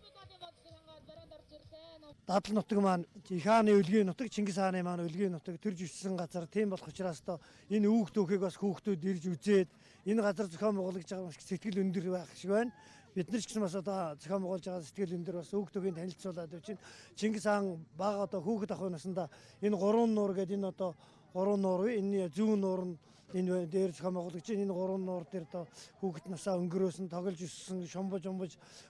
Дадал нутаг маань их хааны өлгийн нутаг, Чингис хааны маань өлгийн нутаг төрж өссөн газар. Тийм болох учраас энэ үүх түүхийг бас хүүхдүүд ирж үзээд энэ газар зохион байгуулж байгаа маш сэтгэл өндөр байх шиг байна. Бид нар ч гэсэн бас одоо зохион байгуулж байгаа сэтгэл өндөр бас хүүхдүүдийн танилцуулаад өгч Чингис хаан баг одоо хүүхэд ах наснда энэ 3 нуур гэдэг энэ одоо 3 нуур энэ зүүн нуур нь энэ дээр зохион байгуулагч энэ 3 нуур дээр одоо хүүхэд насаа өнгөрөөсөн тоглож өссөн шомбож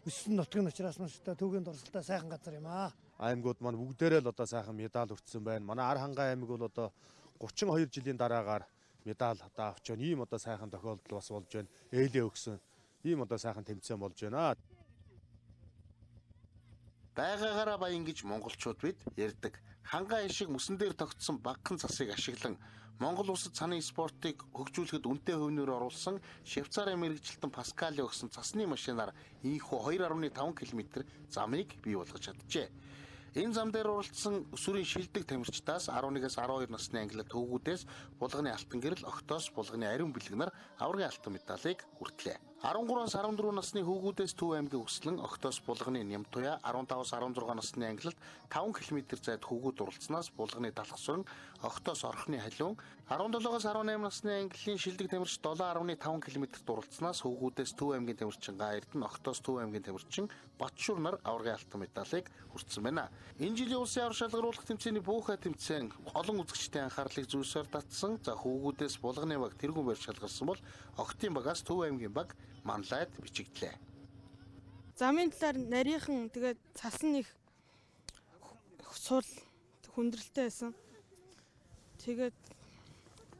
өссөн нутаг нь учраас маш та түүхийн дурсалтай сайхан газар юм аа. Аймагуд маань бүгдээрээ л одоо сайхан медаль өртсөн байна. Манай Ар хангай аймаг бол одоо 32 жилийн дараагаар медаль одоо авч байна. Ийм одоо сайхан тохиолдол бас болж байна. Ээлээ өгсөн. Ийм одоо сайхан тэмцээн болж байна. Байгаагаараа баян гэж монголчууд бид ярьдаг. Хангай шиг мөсөн дээр тогтсон багахан цасыг ашиглан Монгол улсад цаны спортыг хөгжүүлэхэд үнэтэй хөвнөөр оруулсан Швейцарын мэрэгжилтэн Паскали өгсөн цасны машинаар ийхүү 2.5 км замыг бий болгож чаджээ. Энэ зам дээр уралдсан өсвөрийн шилдэг тамирчдаас 11-аас 12 насны ангилал төвгүүдээс булганы алтан гэрэл, октоос булганы ариун бэлэг нар аваргын алтан медалийг хүртлээ. 13-аас 14 насны хүүгүүдээс Төв аймгийн Өслөн, октоос булганы Нямтуя, 15-аас 16 насны ангилалд 5 км зайд хүүгүүд уралдсанаас булганы Далах сүрэн, октоос Орхны халиун, 17-аас 18 насны ангиллын шилдэг тамирч 7.5 км-т уралдсанаас хүүгүүдээс Төв аймгийн тамирчин Гаярд, октоос Төв аймгийн тамирчин Батшур нар аваргын алтан медалийг хүртсэн байна. Энэ жилийн улсын аварга шалгаруулах тэмцээний буухай тэмцээн олон үзэгчдийн анхаарлыг зүйсээр татсан. За хүүгүүдээс булганы баг тэргүүн барь шалгарсан бол Октийн багаас Төв аймгийн баг манлайд бичигдлээ. Замын талаар нарийнхан тэгээд цас нь их сул хүндрэлтэй байсан. Тэгээд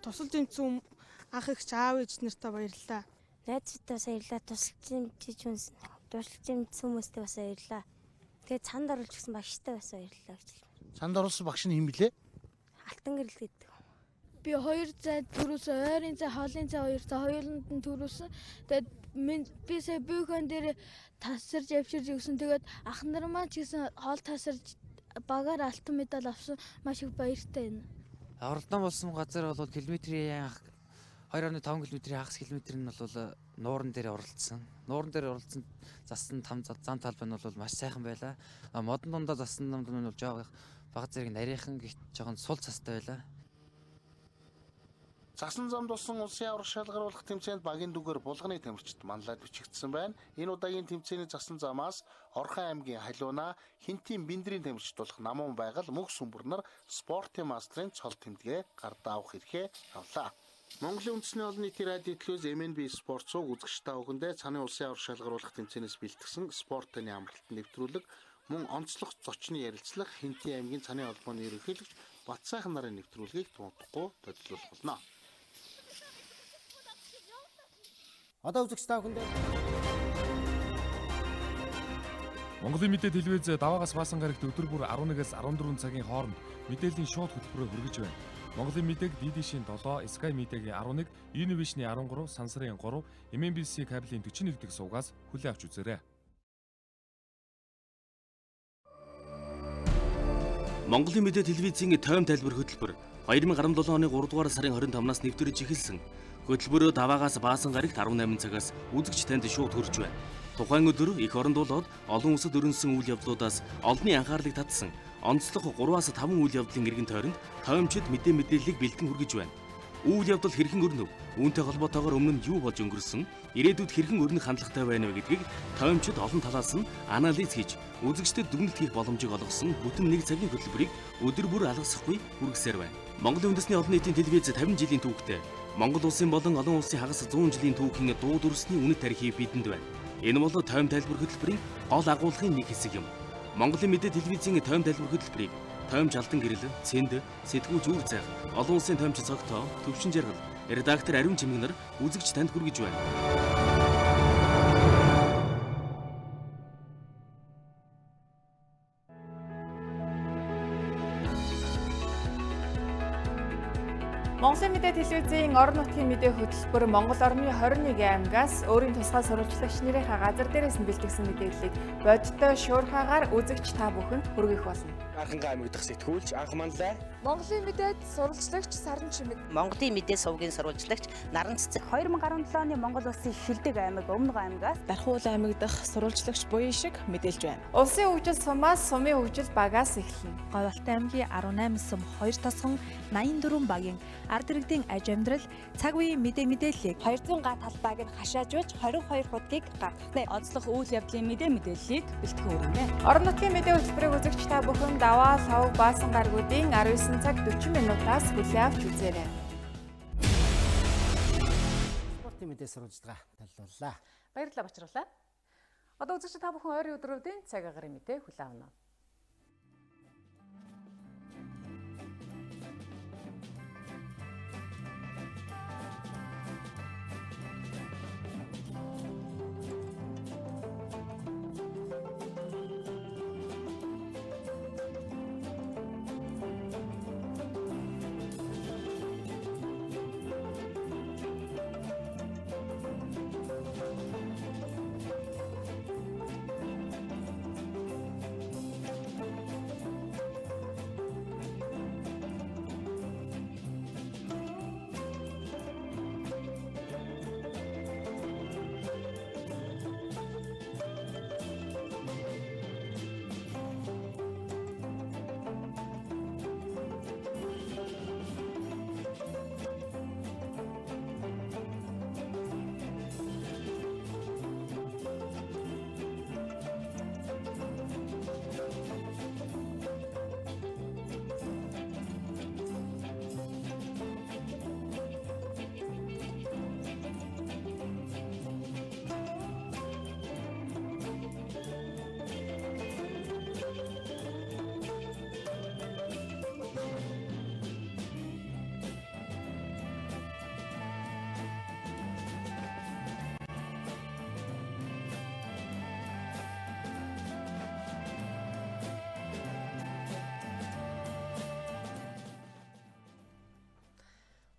тусал тэмцэн ах их аав ээж нартай баярлалаа. Найзуудтай баярлалаа. Тусал тэмцэн хүмүүстээ бас баярлалаа. Тэгээд цанд оруулж гисэн багштай бас баярлалаа гэж. Цанд оруулсан багш нь хэм блэ? Алтан гэрэл гэдэг. Би 2 зай төрүүлсэн, ойрын зай, хоолын зай 2 зай хоёуланд нь төрүүлсэн. Тэгээд би сая бүүхэн дээр тасарж авчирж өгсөн. Тэгээд ах нар маань ч гэсэн хоол тасарж багаар алтан медаль авсан. Маш их баяртай байна. Авралдан болсон газар бол километрийн 2.5 км-ийн хагас километр нь бол нууран дээр уралдсан. Нууран дээр уралдсан засан зам талбай нь бол маш сайхан байлаа. Модон дундаа засан замд нь бол жоог баг зэрэг нарийнхан гихт жоохон сул цастай байлаа. Цасан замд усан улсын аврах шалгаруулах тэмцээнд багийн дүгээр булганы тамирчид манлайд бичигдсэн байна. Энэ удаагийн тэмцээний цасан замаас Орхон аймгийн Халиуна, Хинтийн Биндрийн тамирчид болох Намуун байгаль мөх сүмбэр нар спортын мастрын цол тэмдэгэ гардаа авах эрхээ авлаа. Монголын үндэсний олон нийтийн радио төлөөс МНБ спорт цуг үзэгч та бүхэндээ цааны улсын аврах шалгаруулах тэмцээнээс бэлтгэсэн спортын амралтанд нэвтрүүлэг мөн онцлог зочны ярилцлага Хинтийн аймгийн цааны холбооны ерөнхийлөгч Батсайхан нарын нэвтрүүлгийг тунхдахгүй тодорхойлох болно. Одоо үзэгч та бүхэндээ Монголын мэдээ телевиз даваагаас баасан гарагт өдөр бүр 11-ээс 14 цагийн хооронд мэдээллийн шууд хөтөлбөрөөр хүргэж байна. Монголын мэдээг DD-шийн 7, Sky Media-гийн 11, Univision-ийн 13, Сансарын 3, MNBC кабелийн 41 дэх сувгаас хүлээн авч үзээрэй. Монголын мэдээ телевизийн тойм тайлбар хөтөлбөр 2017 оны 3 дугаар сарын 25-наас нэвтрэж эхэлсэн. Хөтөлбөрөө даваагаас баасан гарагт 18 цагаас үзэгч танд шууд хүрч байна. Тухайн өдөр эх оронд болоод олон улсад өрнөсөн үйл явдлуудаас олонний анхаарлыг татсан онцлог 3-5 үйл явдлын эргэн тойронд тоймчид мэдээллийг бэлтэн хүргэж байна. Үйл явдал хэрхэн өрнөв? Үүнтэй холбоотойгоор өмнө нь юу болж өнгөрсөн? Ирээдүйд хэрхэн өрнөх хандлагатай байна вэ гэдгийг тоймчид олон талаас нь анализ хийж үзэгчдэд дүгнэлт хийх боломжийг олгосон бүтэн 1 цагийн хөтөлбөрийг өдөр бүр алгасахгүй хүргэсээр байна. Монголын үндэсний олон нийтийн телевиз 50 жилийн түүхтэй Монгол улсын болон олон улсын хагас 100 жилийн түүхийн дуу дүрсний үнэт тарихыг бидэнд байна. Энэ бол тойм тайлбар хөтөлбөрийн гол агуулгын нэг хэсэг юм. Монголын мэдээ телевизийн тойм тайлбар хөтөлбөрийг тоймч алдан гэрэл, цэнд, сэтгүүлч үр зайх, олон улсын тоймч цогтоо, төвшин жаргал, редактор Ариун Чимэг нар үзэгч танд хүргэж байна. Монголын мэдээ телевизийн орон нутгийн мэдээ хөтөлбөр Монгол орны 21 аймагаас өөрийн тусгай сурвалжлагч нэрийнхээ газар дээрээс нь бэлтгэсэн мэдээллийг бодиттой шуурхаагаар үзэгч та бүхэнд хүргэх болно. Анхангаа аймаг дахь сэтгүүлч анх манлай. Монголын мэдээд сурвалжлагч Саран Чимэг. Монголын мэдээ сувгийн сурвалжлагч Наран Цэцэг. 2017 оны Монгол улсын Шилдэг аймаг Өмнөг аймагаас Дархуул аймаг дахь сурвалжлагч Буян шиг мэдээлж байна. Улсын хөгжил сумаас сумын хөгжил багаас эхэлнэ. Говьалтай аймгийн 18 сум 2 тосгон 84 багийн ард иргэдийн аж амьдрал Цагийн мэдээллийг 200 га талбайг нь хашаажуулж 22 хуудгийг гаргахнэ. Онцлог үйл явдлын мэдээллийг бэлтгэн өргөнэ. Орон нутгийн мэдээ хөтөлбөрийг үзэгч та бүхэн даваа лав баасан гаргуудын 19 цаг 40 минутаас хүлээн авч үзээрэй. Спортын мэдээ сурвалжлага таллууллаа. Баярлалаа бачруулаа. Одоо үзэгч та бүхэн ойрын өдрүүдийн цаг агарын мэдээ хүлээн авна.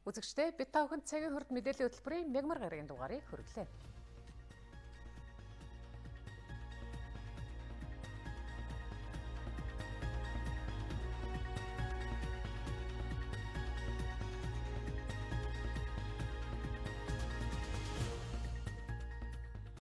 Үзэгчдээ бид та бүхэнд цагийн хүрд мэдээллийн хөтөлбөрийн мягмар гарагийн дугаарыг хүргэлээ.